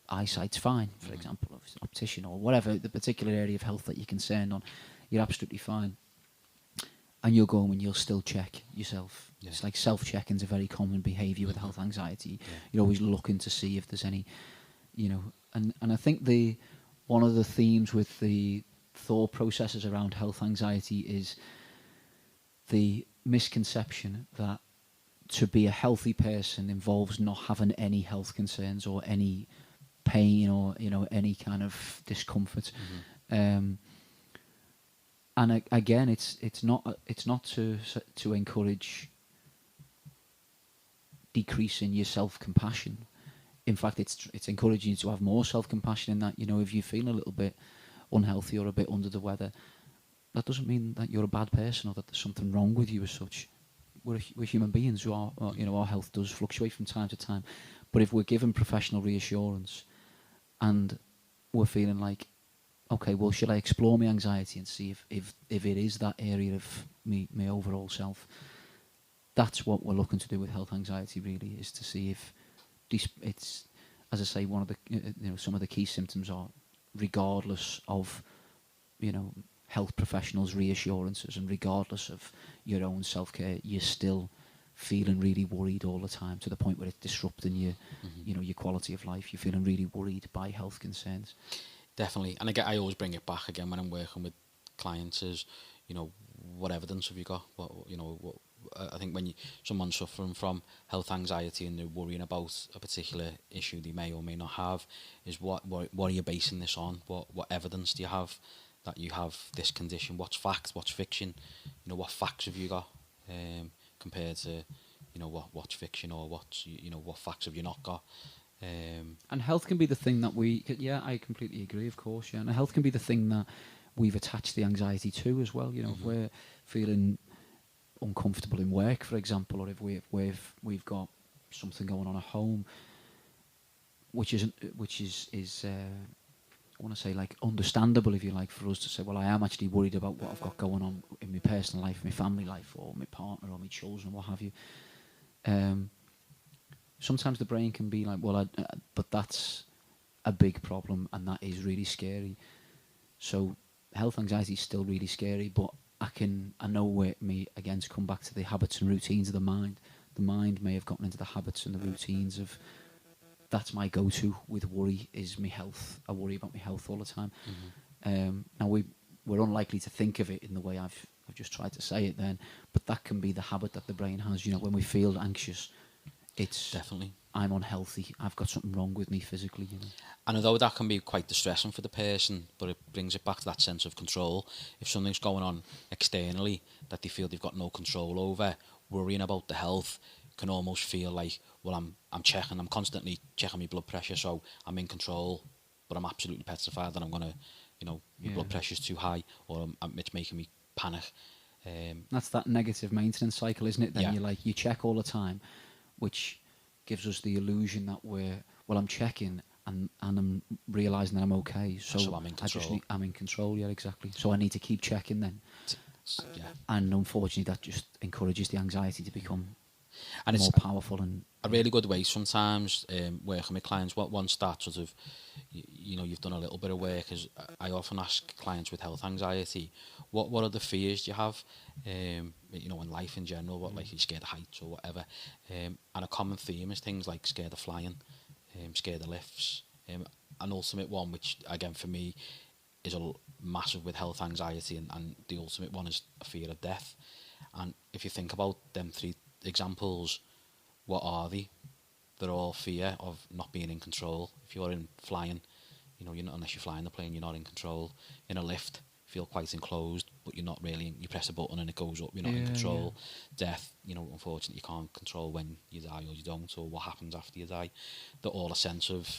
eyesight's fine, for example, or an optician or whatever the particular area of health that you're concerned on, you're absolutely fine. And you'll go home and you'll still check yourself. Yeah. It's like self-checking is a very common behaviour with health anxiety. Yeah. You're always looking to see if there's any, you know, and I think one of the themes with the thought processes around health anxiety is the misconception that to be a healthy person involves not having any health concerns or any pain or, you know, any kind of discomfort. And again, it's not to encourage decreasing your self-compassion. In fact, it's encouraging you to have more self-compassion in that, you know, if you feel a little bit unhealthy or a bit under the weather, that doesn't mean that you're a bad person or that there's something wrong with you as such. We're human beings who are, you know, our health does fluctuate from time to time. But if we're given professional reassurance and we're feeling like, okay, well, should I explore my anxiety and see if it is that area of my overall self? That's what we're looking to do with health anxiety, really, is to see if it's, as I say, one of the, you know, some of the key symptoms are, regardless of, you know, health professionals' reassurances and regardless of your own self-care, you're still feeling really worried all the time, to the point where it's disrupting your, you know, your quality of life. You're feeling really worried by health concerns. Definitely. And again, I always bring it back again when I'm working with clients is, you know, what evidence have you got? I think when someone's suffering from health anxiety and they're worrying about a particular issue they may or may not have, is what are you basing this on? What evidence do you have that you have this condition? What's fact? What's fiction? You know, what facts have you got compared to, you know, what's fiction, or what facts have you not got? And health can be the thing that I completely agree, of course, yeah. And health can be the thing that we've attached the anxiety to as well. You know, if we're feeling uncomfortable in work, for example, or if we've got something going on at home, which is I want to say like understandable, if you like, for us to say, well, I am actually worried about what I've got going on in my personal life, my family life, or my partner, or my children, what have you. Sometimes the brain can be like, well, but that's a big problem, and that is really scary. So health anxiety is still really scary, but I know where me again to come back to the habits and routines of the mind. The mind may have gotten into the habits and the routines of, that's my go-to with worry, is my health. I worry about my health all the time. Now we're unlikely to think of it in the way I've just tried to say it then, but that can be the habit that the brain has. You know, when we feel anxious, it's Definitely. I'm unhealthy. I've got something wrong with me physically. You know. And although that can be quite distressing for the person, but it brings it back to that sense of control. If something's going on externally that they feel they've got no control over, worrying about the health can almost feel like, well, I'm constantly checking my blood pressure, so I'm in control, but I'm absolutely petrified that I'm gonna, my blood pressure's too high, or it's making me panic. That's that negative maintenance cycle, isn't it? Then Yeah. you check all the time, which gives us the illusion that I'm checking and I'm realising that I'm okay. So I'm in control. I'm in control, yeah, exactly. So I need to keep checking then. Yeah. And unfortunately that just encourages the anxiety to become And more it's powerful. And a really good way sometimes working with clients. Once that sort of, you've done a little bit of work, is I often ask clients with health anxiety, what are the fears do you have, in life in general, what, like, you're scared of heights or whatever, and a common theme is things like scared of flying, scared of lifts, an ultimate one, which again for me is massive with health anxiety, and the ultimate one is a fear of death. And if you think about them three examples, what are they? They're all fear of not being in control. If you're in flying, you're not, unless you're flying the plane, you're not in control. In a lift, you feel quite enclosed, but you're not really. You press a button and it goes up. You're not in control. Yeah. Death, unfortunately, you can't control when you die or you don't, or what happens after you die. They're all a sense of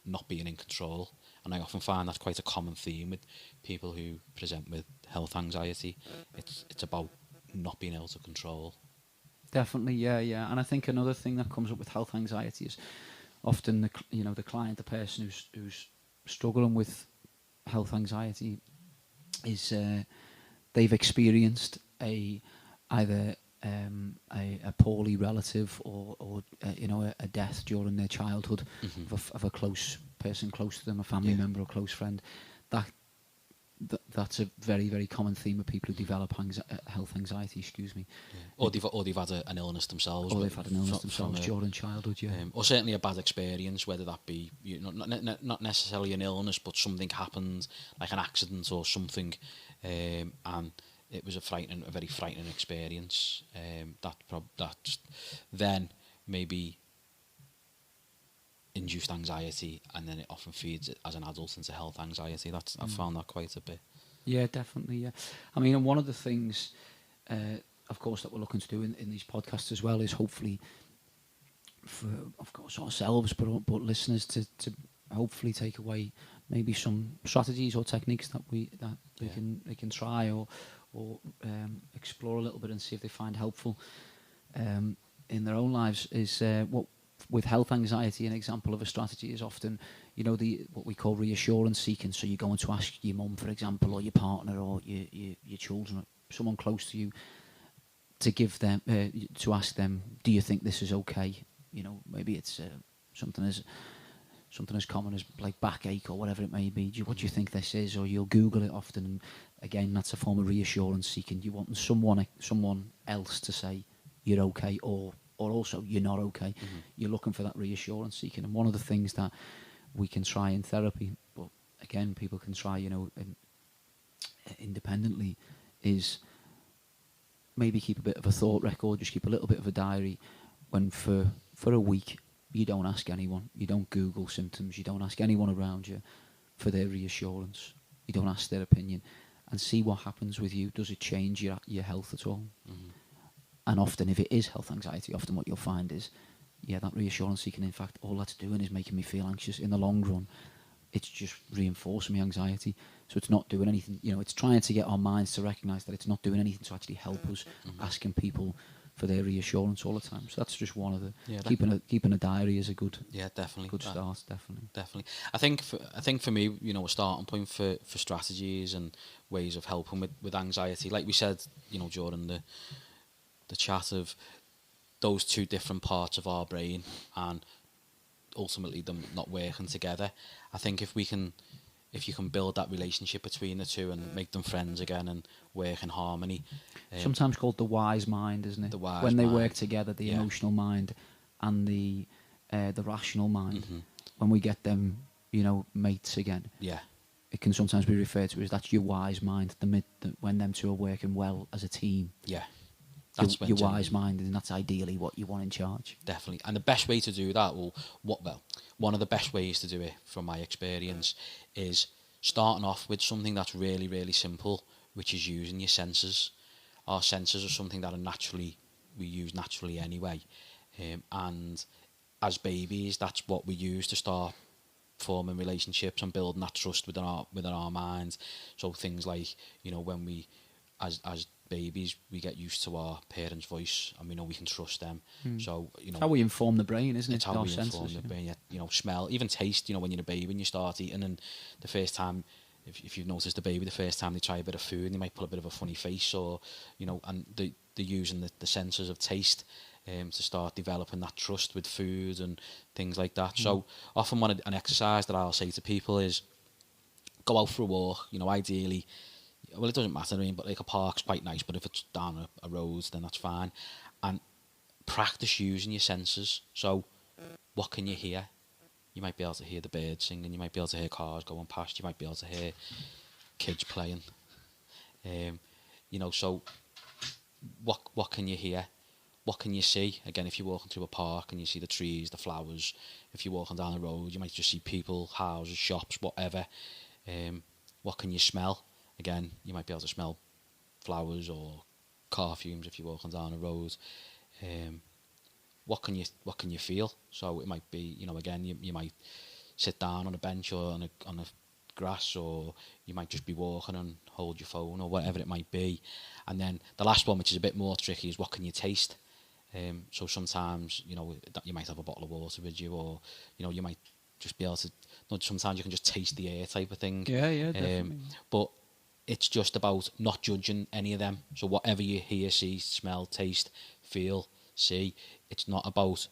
not being in control, and I often find that's quite a common theme with people who present with health anxiety. It's about not being able to control. definitely, yeah. And I think another thing that comes up with health anxiety is often the client, the person who's struggling with health anxiety, is they've experienced either a poorly relative or a death during their childhood of a close person close to them, a family member or close friend. That's a very, very common theme of people who develop health anxiety. Excuse me. Yeah. Or they've had an illness themselves. Or they've had an illness themselves during childhood. Yeah. Or certainly a bad experience, whether that be not necessarily an illness, but something happened, like an accident or something, and it was a very frightening experience. That then maybe induced anxiety, and then it often feeds it as an adult into health anxiety. I've found that quite a bit. Yeah, definitely. Yeah, I mean, and one of the things, of course, that we're looking to do in these podcasts as well is hopefully, for of course ourselves, but listeners to hopefully take away maybe some strategies or techniques that they can try or explore a little bit and see if they find helpful in their own lives. Is what with health anxiety, an example of a strategy is often, what we call reassurance seeking. So you're going to ask your mum, for example, or your partner, or your children, or someone close to you, to give them to ask them, do you think this is okay? Maybe it's something as common as like backache or whatever it may be. What do you think this is? Or you'll Google it often. And again, that's a form of reassurance seeking. You want someone else to say you're okay, or also you're not okay. You're looking for that reassurance seeking. And one of the things that we can try in therapy, but again, people can try, independently, is maybe keep a bit of a thought record, just keep a little bit of a diary when for a week you don't ask anyone, you don't Google symptoms, you don't ask anyone around you for their reassurance, you don't ask their opinion, and see what happens with you. Does it change your health at all? And often, if it is health anxiety, often what you'll find is, that reassurance seeking, in fact, all that's doing is making me feel anxious in the long run. it's just reinforcing my anxiety. So it's not doing anything. You know, it's trying to get our minds to recognise that it's not doing anything to actually help us. Asking people for their reassurance all the time. So that's just one of the keeping a diary is a good definitely start. Definitely. I think for me, you know, a starting point for strategies and ways of helping with anxiety, like we said, you know, during the chat, of those two different parts of our brain and ultimately them not working together. I think if you can build that relationship between the two and make them friends again and work in harmony. Sometimes called the wise mind, isn't it? The wise when they mind. work together, the emotional mind and the rational mind. When we get them, you know, mates again. Yeah. It can sometimes be referred to as that's your wise mind. When them two are working well as a team. Yeah. That's your wise mind, and that's ideally what you want in charge. Definitely. And the best way to do that, one of the best ways to do it from my experience is starting off with something that's really, really simple, which is using your senses. Our senses are something that we use naturally anyway. And as babies, that's what we use to start forming relationships and building that trust within our minds. So things like, you know, when we, as babies, we get used to our parents' voice and we know we can trust them. So, you know, it's how we inform the brain, isn't it? It's how we inform the brain. You know, smell, even taste. You know, when you're a baby, when you start eating, and the first time, if you've noticed the baby, the first time they try a bit of food, they might pull a bit of a funny face, or, you know, and they're using the senses of taste to start developing that trust with food and things like that. So often an exercise that I'll say to people is go out for a walk. You know, ideally, well, it doesn't matter, I mean, but like a park's quite nice, but if it's down a road, then that's fine. And practice using your senses. So what can you hear? You might be able to hear the birds singing, you might be able to hear cars going past, you might be able to hear kids playing. You know, so what can you hear? What can you see? Again, if you're walking through a park and you see the trees, the flowers, if you're walking down the road, you might just see people, houses, shops, whatever. What can you smell? Again, you might be able to smell flowers or car fumes if you're walking down a road. What can you feel? So it might be, you know, again, you might sit down on a bench or on a grass, or you might just be walking and hold your phone or whatever it might be. And then the last one, which is a bit more tricky, is what can you taste? So sometimes, you know, you might have a bottle of water with you, or, you know, you might just be able to. Sometimes you can just taste the air, type of thing. Yeah, definitely. But it's just about not judging any of them. So whatever you hear, see, smell, taste, feel, see, it's not about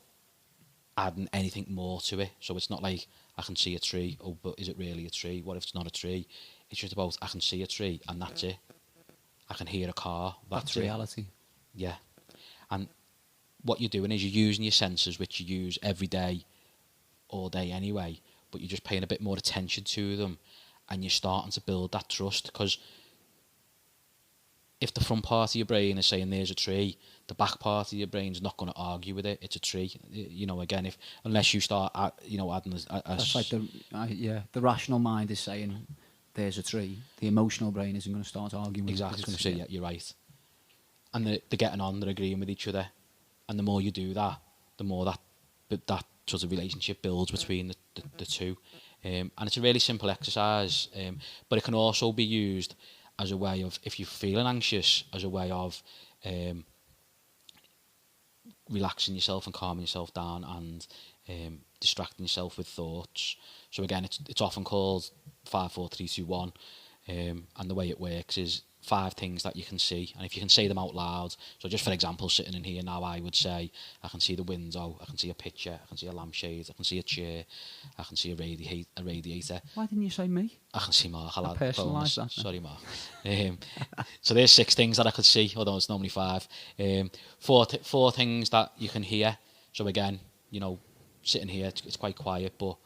adding anything more to it. So it's not like I can see a tree, oh, but is it really a tree? What if it's not a tree? It's just about I can see a tree and that's it. I can hear a car, that's reality. Yeah. And what you're doing is you're using your senses, which you use every day, all day anyway, but you're just paying a bit more attention to them, and you're starting to build that trust. Because if the front part of your brain is saying there's a tree, the back part of your brain's not going to argue with it. It's a tree. You know, again, unless you start, you know, adding that's like the rational mind is saying there's a tree. The emotional brain isn't going to start arguing. Exactly. It's going to say, yeah, you're right. And they're getting on, they're agreeing with each other, and the more you do that, the more that sort of relationship builds between the two. And it's a really simple exercise, but it can also be used as a way of, if you're feeling anxious, as a way of relaxing yourself and calming yourself down, and distracting yourself with thoughts. So again, it's often called 5, 4, 3, 2, 1, and the way it works is 5 things that you can see, and if you can say them out loud. So just for example, sitting in here now, I would say I can see the window, I can see a picture, I can see a lampshade, I can see a chair, I can see a radiator. Why didn't you say me? I can see Mark. I personalise that. Sorry, Mark. So there's 6 things that I could see, although it's normally 5. 4 things that you can hear. So again, you know, sitting here, it's quite quiet, but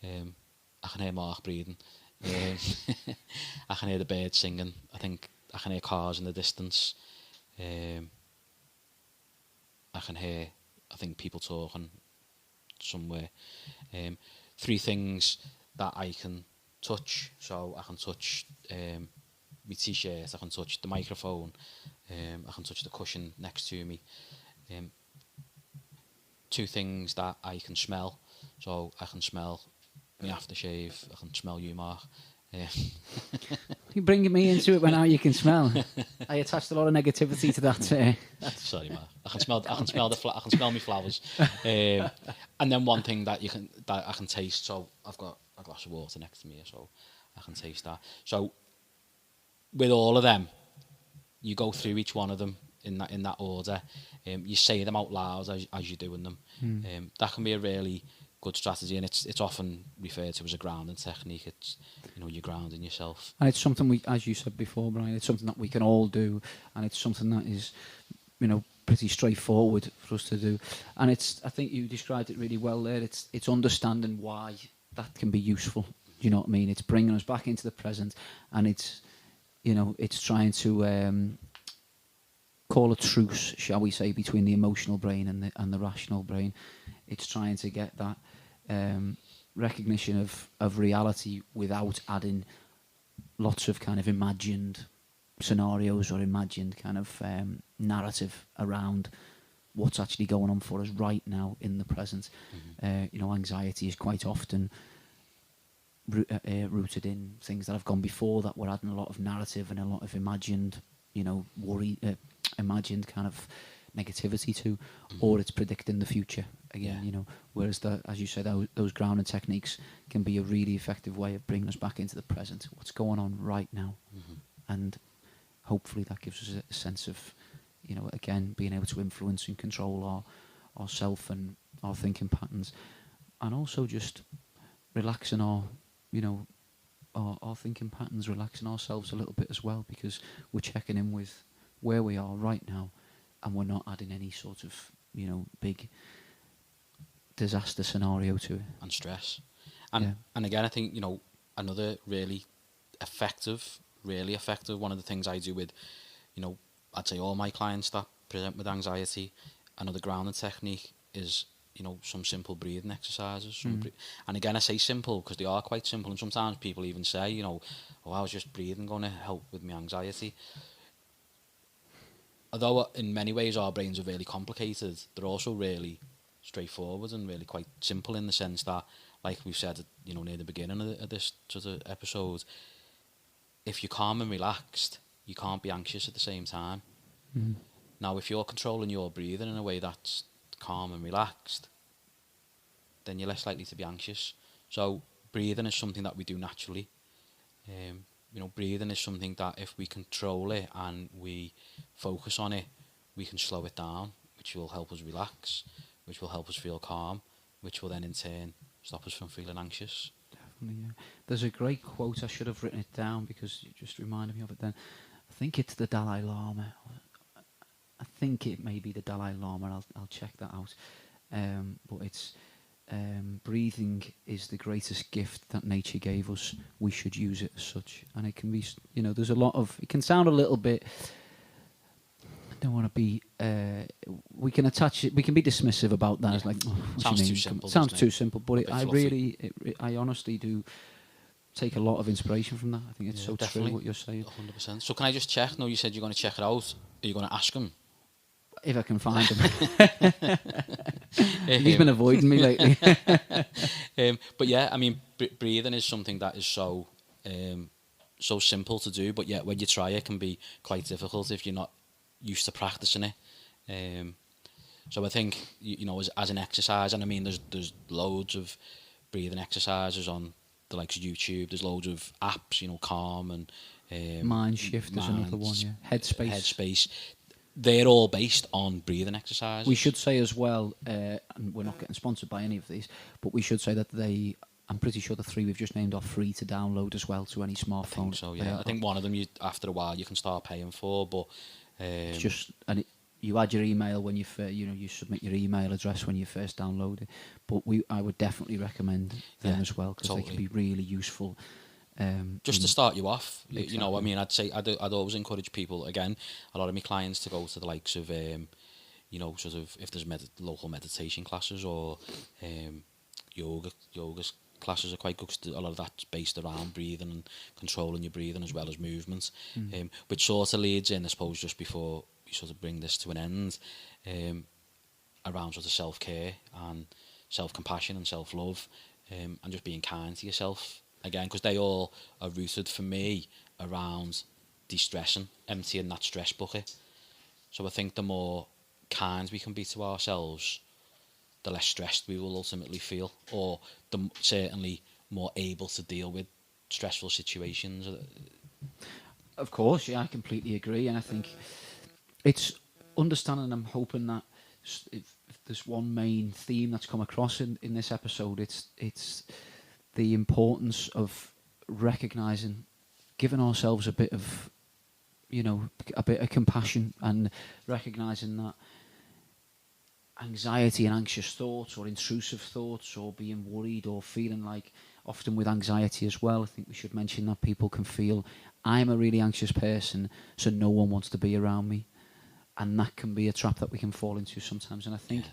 I can hear Mark breathing. I can hear the birds singing. I think I can hear cars in the distance. I can hear, I think, people talking somewhere. 3 things that I can touch. So I can touch my t-shirt, I can touch the microphone, I can touch the cushion next to me. 2 things that I can smell. So I can smell my aftershave. I can smell you, Mark. You're bringing me into it when now you can smell. I attached a lot of negativity to that. Sorry, Mark. I can smell. I can smell I can smell my flowers. And then one thing that I can taste. So I've got a glass of water next to me, so I can taste that. So with all of them, you go through each one of them in that order. You say them out loud as you're doing them. That can be a really good strategy, and it's often referred to as a grounding technique. It's, you're grounding yourself. And it's something we, as you said before, Brian, it's something that we can all do, and it's something that is, pretty straightforward for us to do. And I think you described it really well there. It's understanding why that can be useful. You know what I mean? It's bringing us back into the present, and it's trying to call a truce, shall we say, between the emotional brain and the rational brain. It's trying to get that recognition of reality without adding lots of kind of imagined scenarios or imagined kind of narrative around what's actually going on for us right now in the present. Anxiety is quite often rooted in things that have gone before that we're adding a lot of narrative and a lot of imagined, worry, imagined kind of negativity to, or it's predicting the future again. Whereas as you said, those grounding techniques can be a really effective way of bringing us back into the present, what's going on right now, and hopefully that gives us a sense of, again, being able to influence and control our self and our thinking patterns, and also just relaxing our thinking patterns, relaxing ourselves a little bit as well, because we're checking in with where we are right now, and we're not adding any sort of big disaster scenario to it and stress. And again, I think another really effective, one of the things I do with I'd say all my clients that present with anxiety, another grounding technique is some simple breathing exercises. And again, I say simple because they are quite simple, and sometimes people even say I was just breathing going to help with my anxiety. Although in many ways our brains are really complicated, they're also really straightforward and really quite simple, in the sense that, like we've said near the beginning of this sort of episode, if you're calm and relaxed, you can't be anxious at the same time. Now, if you're controlling your breathing in a way that's calm and relaxed, then you're less likely to be anxious. So breathing is something that we do naturally. Breathing is something that if we control it and we focus on it, we can slow it down, which will help us relax, which will help us feel calm, which will then in turn stop us from feeling anxious. Definitely, yeah. There's a great quote, I should have written it down because you just reminded me of it then. I think it's the Dalai Lama. I think it may be the Dalai Lama. I'll check that out. But it's breathing is the greatest gift that nature gave us. We should use it as such. And it can be, there's a lot of, it can sound a little bit, I don't want to be, we can attach it, we can be dismissive about that. It's like, sounds too simple. Sounds too simple, but I honestly do take a lot of inspiration from that. I think it's so definitely true what you're saying. 100%. So can I just check? No, you said you're going to check it out. Are you going to ask him? If I can find him. He's been avoiding me lately. But yeah, I mean, breathing is something that is so simple to do, but yet when you try it can be quite difficult if you're not used to practicing it. So I think, as an exercise, and I mean, there's loads of breathing exercises on the likes of YouTube. There's loads of apps, Calm and Mind Shift is another one. Yeah, Headspace. They're all based on breathing exercises. We should say as well, and we're not getting sponsored by any of these, but we should say that I'm pretty sure the three we've just named are free to download as well to any smartphone. I think so, yeah. I think one of them, after a while, you can start paying for, but it's just, and you add your email when you submit your email address when you first download it. But I would definitely recommend them as well, because they can be really useful. Just to start you off, exactly. I mean, I'd say I'd always encourage people, again, a lot of my clients, to go to the likes of, sort of, if there's local meditation classes or yoga classes are quite good, because a lot of that's based around breathing and controlling your breathing as well as movement, which sort of leads in, I suppose, just before we sort of bring this to an end, around sort of self-care and self-compassion and self-love. and just being kind to yourself again, because they all are rooted for me around de-stressing, emptying that stress bucket. So I think the more kind we can be to ourselves, the less stressed we will ultimately feel, or certainly more able to deal with stressful situations. Of course, yeah, I completely agree, and I think it's understanding. I'm hoping that if there's one main theme that's come across in this episode, it's the importance of recognizing, giving ourselves a bit of, a bit of compassion, and recognizing that anxiety and anxious thoughts, or intrusive thoughts, or being worried, or feeling like, often with anxiety as well, I think we should mention that people can feel, I'm a really anxious person, so no one wants to be around me. And that can be a trap that we can fall into sometimes. And I think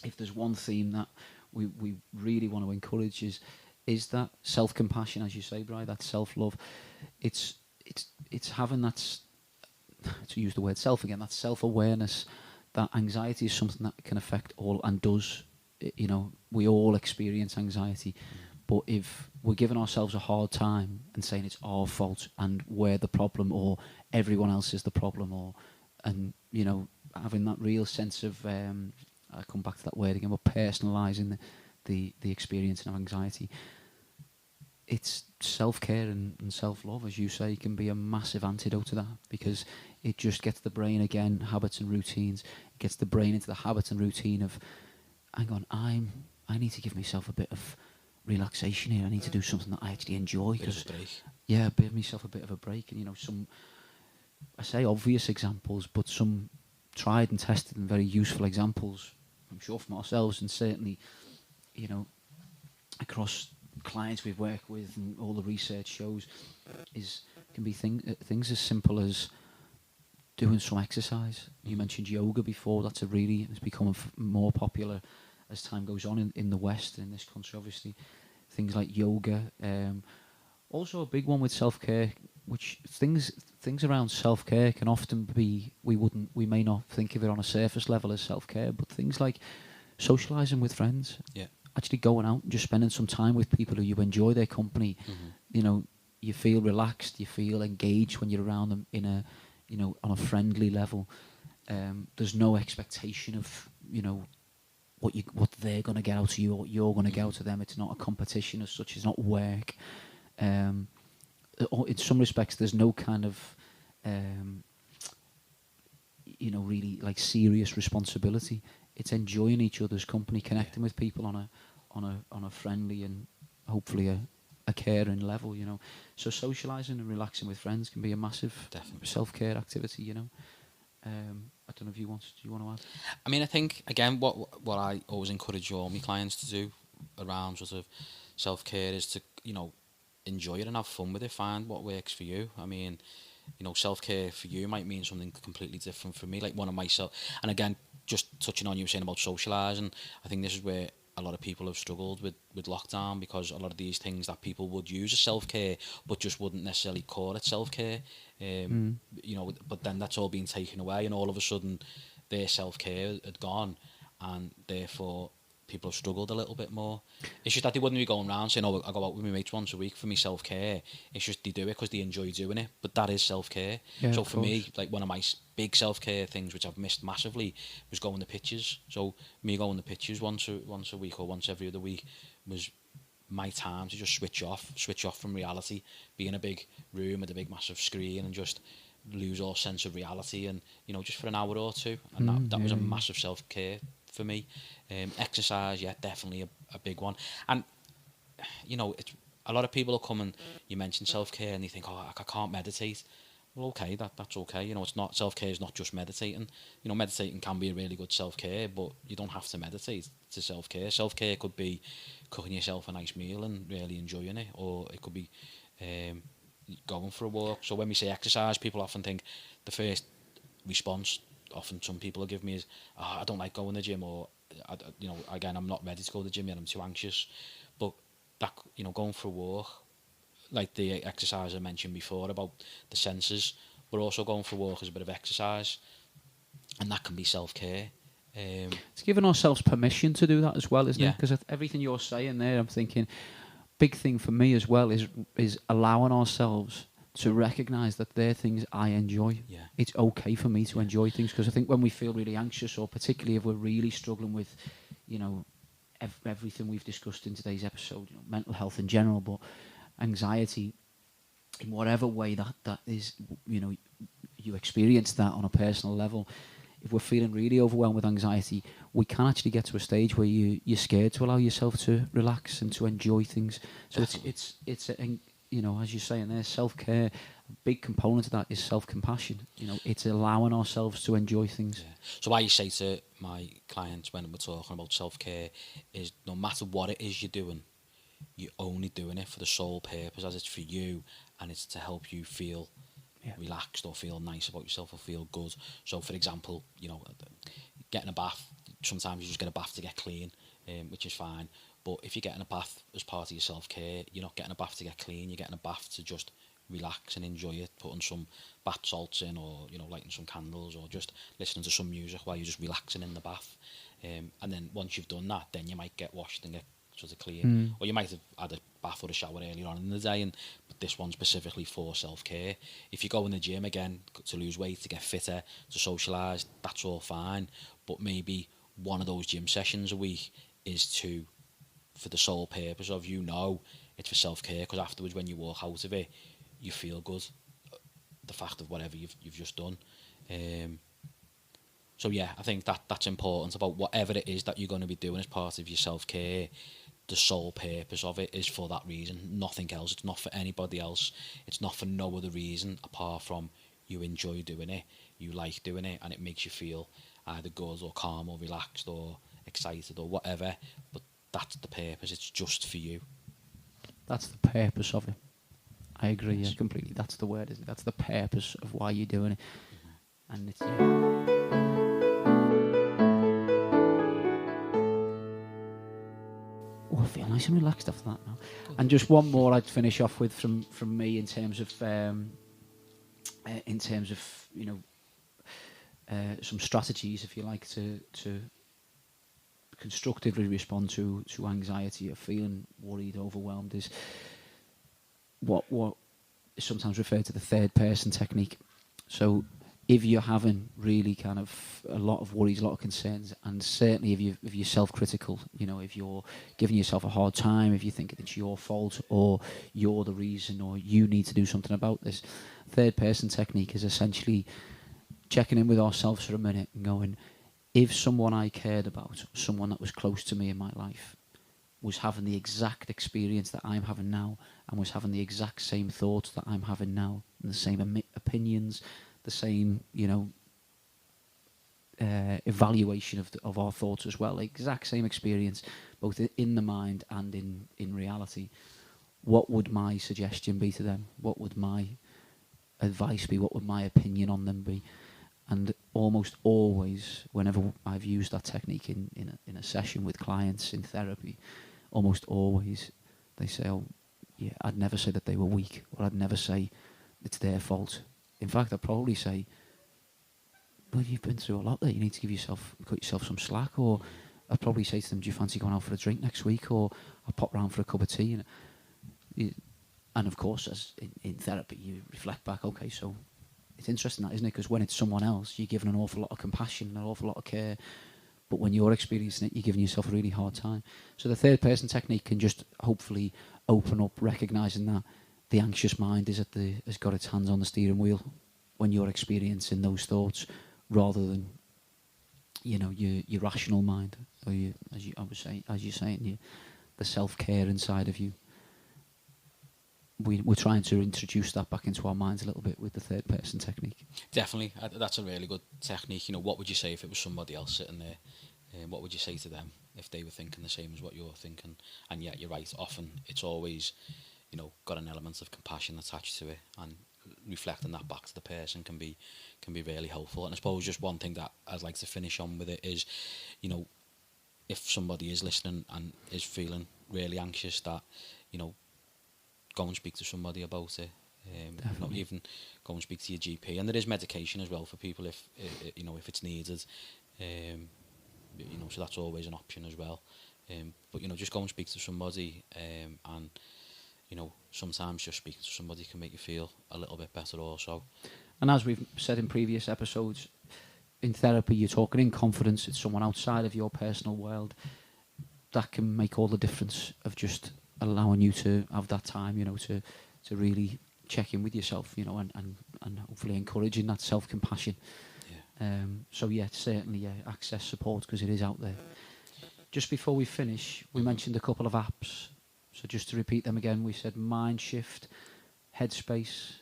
if there's one theme that we really want to encourage is that self-compassion, as you say, Bri, that self-love. It's having that, to use the word self again, that self-awareness that anxiety is something that can affect all, and does. We all experience anxiety. But if we're giving ourselves a hard time and saying it's our fault and we're the problem, or everyone else is the problem, and having that real sense of, I come back to that word again, but personalising the experience of anxiety, it's self-care and self-love, as you say, can be a massive antidote to that, because it just gets the brain, again, habits and routines. It gets the brain into the habit and routine of, hang on, I need to give myself a bit of relaxation here. I need to do something that I actually enjoy. Give myself a bit of a break. And some, I say obvious examples, but some tried and tested and very useful examples, I'm sure, from ourselves, and certainly, across clients we've worked with, and all the research shows, can be things as simple as doing some exercise. You mentioned yoga before. It's become more popular as time goes on in the West, in this country, obviously. Things like yoga. Also a big one with self-care, which things around self-care can often be, we may not think of it on a surface level as self-care, but things like socialising with friends. Yeah. Actually going out and just spending some time with people who you enjoy their company. Mm-hmm. You feel relaxed, you feel engaged when you're around them on a friendly level. There's no expectation of, what they're going to get out of you, or what you're going to get out of them. It's not a competition as such. It's not work. In some respects, there's no kind of, really like serious responsibility. It's enjoying each other's company, connecting with people on a friendly and hopefully a caring level. So socialising and relaxing with friends can be a massive self-care activity. I don't know if do you want to add? I mean, I think, again, what I always encourage all my clients to do around sort of self-care is to, enjoy it and have fun with it, find what works for you. I mean, self-care for you might mean something completely different for me. Like one of myself, and again, just touching on you saying about socialising, I think this is where a lot of people have struggled with lockdown, because a lot of these things that people would use as self-care but just wouldn't necessarily call it self-care, but then that's all been taken away, and all of a sudden their self-care had gone, and therefore people have struggled a little bit more. It's just that they wouldn't be going around saying, I go out with my mates once a week for my self-care. It's just they do it because they enjoy doing it, but that is self-care. So for me, like one of my big self-care things, which I've missed massively, was going to pitches. So me going to pitches once a week or once every other week was my time to just switch off from reality, be in a big room with a big massive screen and just lose all sense of reality, and just for an hour or two. And that was a massive self-care for me. Exercise, definitely a big one. And it's a lot of people will come and you mention self-care and they think, I can't meditate. Well, okay, that's okay. It's not, self-care is not just meditating. Meditating can be a really good self-care, but you don't have to meditate to self-care. Self-care could be cooking yourself a nice meal and really enjoying it, or it could be going for a walk. So when we say exercise, people often think the first response often some people will give me is, I don't like going to the gym, or again, I'm not ready to go to the gym yet, I'm too anxious. But that, going for a walk, like the exercise I mentioned before about the senses, but also going for a walk is a bit of exercise, and that can be self-care. It's giving ourselves permission to do that as well, isn't it? Yeah. Because everything you're saying there, I'm thinking, big thing for me as well is allowing ourselves to recognise that they're things I enjoy. Yeah. It's okay for me to enjoy things, because I think when we feel really anxious, or particularly if we're really struggling with, you know, everything we've discussed in today's episode, you know, mental health in general, but anxiety, in whatever way that is, you know, you experience that on a personal level. If we're feeling really overwhelmed with anxiety, we can actually get to a stage where you're scared to allow yourself to relax and to enjoy things. So it's you know, as you're saying there, self-care, a big component of that is self-compassion. You know, it's allowing ourselves to enjoy things. Yeah. So what I say to my clients when we're talking about self-care is, no matter what it is you're doing, you're only doing it for the sole purpose as it's for you, and it's to help you feel relaxed or feel nice about yourself or feel good. So, for example, you know, getting a bath, sometimes you just get a bath to get clean, which is fine. But if you're getting a bath as part of your self-care, you're not getting a bath to get clean, you're getting a bath to just relax and enjoy it, putting some bath salts in, or, you know, lighting some candles, or just listening to some music while you're just relaxing in the bath. And then once you've done that, then you might get washed and get sort of clean. Or you might have had a bath or a shower earlier on in the day, but this one's specifically for self-care. If you go in the gym again to lose weight, to get fitter, to socialise, that's all fine. But maybe one of those gym sessions a week is for the sole purpose of, you know, it's for self-care, because afterwards when you walk out of it, you feel good, the fact of whatever you've just done. So yeah, I think that's important, about whatever it is that you're going to be doing as part of your self-care. The sole purpose of it is for that reason, nothing else. It's not for anybody else. It's not for no other reason apart from you enjoy doing it, you like doing it, and it makes you feel either good or calm or relaxed or excited or whatever. But that's the purpose. It's just for you. That's the purpose of it. I agree, yeah, completely. That's the word, isn't it? That's the purpose of why you're doing it. And it's, I feel nice and relaxed after that now. And just one more I'd finish off with from me in terms of you know, some strategies, if you like, to constructively respond to anxiety or feeling worried, overwhelmed, is what is sometimes referred to the third person technique. So if you're having really kind of a lot of worries, a lot of concerns, and certainly if you're self-critical, you know, if you're giving yourself a hard time, if you think it's your fault or you're the reason or you need to do something about this, third person technique is essentially checking in with ourselves for a minute and going, if someone I cared about, someone that was close to me in my life, was having the exact experience that I'm having now, and was having the exact same thoughts that I'm having now, and the same opinions, the same, you know, evaluation of our thoughts as well, exact same experience, both in the mind and in reality, what would my suggestion be to them? What would my advice be? What would my opinion on them be? And almost always, whenever I've used that technique in a session with clients in therapy, almost always they say, oh, yeah, I'd never say that they were weak, or I'd never say it's their fault. In fact, I'd probably say, well, you've been through a lot there. You need to cut yourself some slack. Or I'd probably say to them, do you fancy going out for a drink next week? Or I'll pop round for a cup of tea. And of course, as in therapy, you reflect back, okay, so it's interesting that, isn't it? Because when it's someone else, you're given an awful lot of compassion, an awful lot of care. But when you're experiencing it, you're giving yourself a really hard time. So the third person technique can just hopefully open up, recognising that the anxious mind has got its hands on the steering wheel when you're experiencing those thoughts, rather than, you know, your rational mind, or as you're saying, the self-care inside of you. We're trying to introduce that back into our minds a little bit with the third person technique. Definitely, that's a really good technique. You know, what would you say if it was somebody else sitting there? What would you say to them if they were thinking the same as what you're thinking? And yet, you're right. Often, it's always, you know, got an element of compassion attached to it, and reflecting that back to the person can be really helpful. And I suppose just one thing that I'd like to finish on with it is, you know, if somebody is listening and is feeling really anxious, that, you know, go and speak to somebody about it. You know, even go and speak to your GP. And there is medication as well for people if you know, if it's needed. you know, so that's always an option as well. But you know, just go and speak to somebody, and you know, sometimes just speaking to somebody can make you feel a little bit better also. And as we've said in previous episodes, in therapy, you're talking in confidence. It's someone outside of your personal world. That can make all the difference of just allowing you to have that time, you know, to really check in with yourself, you know, and hopefully encouraging that self-compassion. Yeah. So yeah, certainly access support because it is out there. Just before we finish, we mentioned a couple of apps. So just to repeat them again, we said Mindshift, Headspace,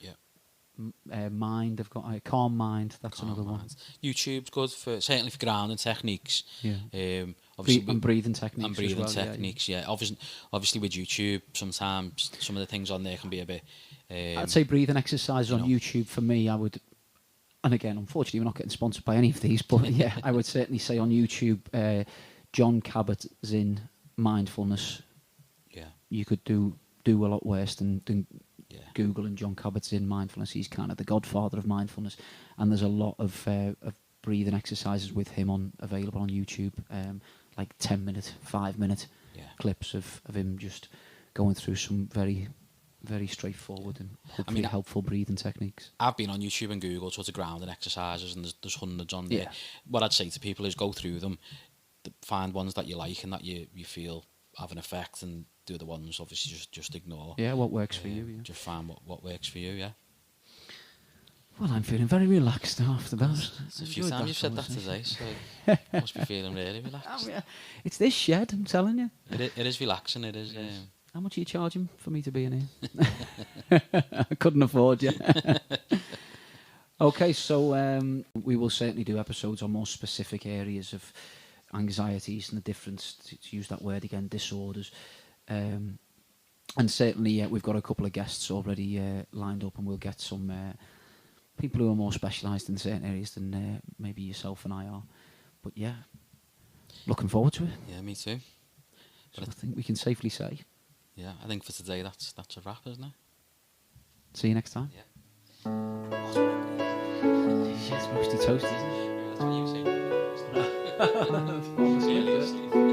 Mind. I've got Calm Mind. That's Calm another Mind. one. YouTube's good for certainly for grounding techniques. Yeah. Obviously And breathing techniques. And breathing as well, techniques. Yeah. Obviously with YouTube, sometimes some of the things on there can be a bit. I'd say breathing exercises on YouTube for me. I would, and again, unfortunately, we're not getting sponsored by any of these, but yeah, I would certainly say on YouTube, John Kabat-Zinn mindfulness. Yeah. You could do a lot worse than Google and John Kabat-Zinn mindfulness. He's kind of the godfather of mindfulness, and there's a lot of breathing exercises with him available on YouTube, like 10-minute, 5-minute clips of him just going through some very, very straightforward and hopefully helpful breathing techniques. I've been on YouTube and Google sort of grounding exercises, and there's hundreds on there. What I'd say to people is go through them, find ones that you like and that you feel have an effect, and the other ones obviously just ignore. Yeah, what works for you. Yeah. Just find what works for you. Yeah. Well, I'm feeling very relaxed after that. It's a few times you've said that today, so must be feeling really relaxed. It's this shed, I'm telling you. It is relaxing. It is. How much are you charging for me to be in here? I couldn't afford you. Okay, so we will certainly do episodes on more specific areas of anxieties and the difference, to use that word again, disorders. And certainly we've got a couple of guests already lined up, and we'll get some people who are more specialised in certain areas than maybe yourself and I are. But yeah, looking forward to it. Yeah, me too. So I think we can safely say. Yeah, I think for today that's a wrap, isn't it? See you next time. Yeah. It's mostly toast, isn't it? That's what you say.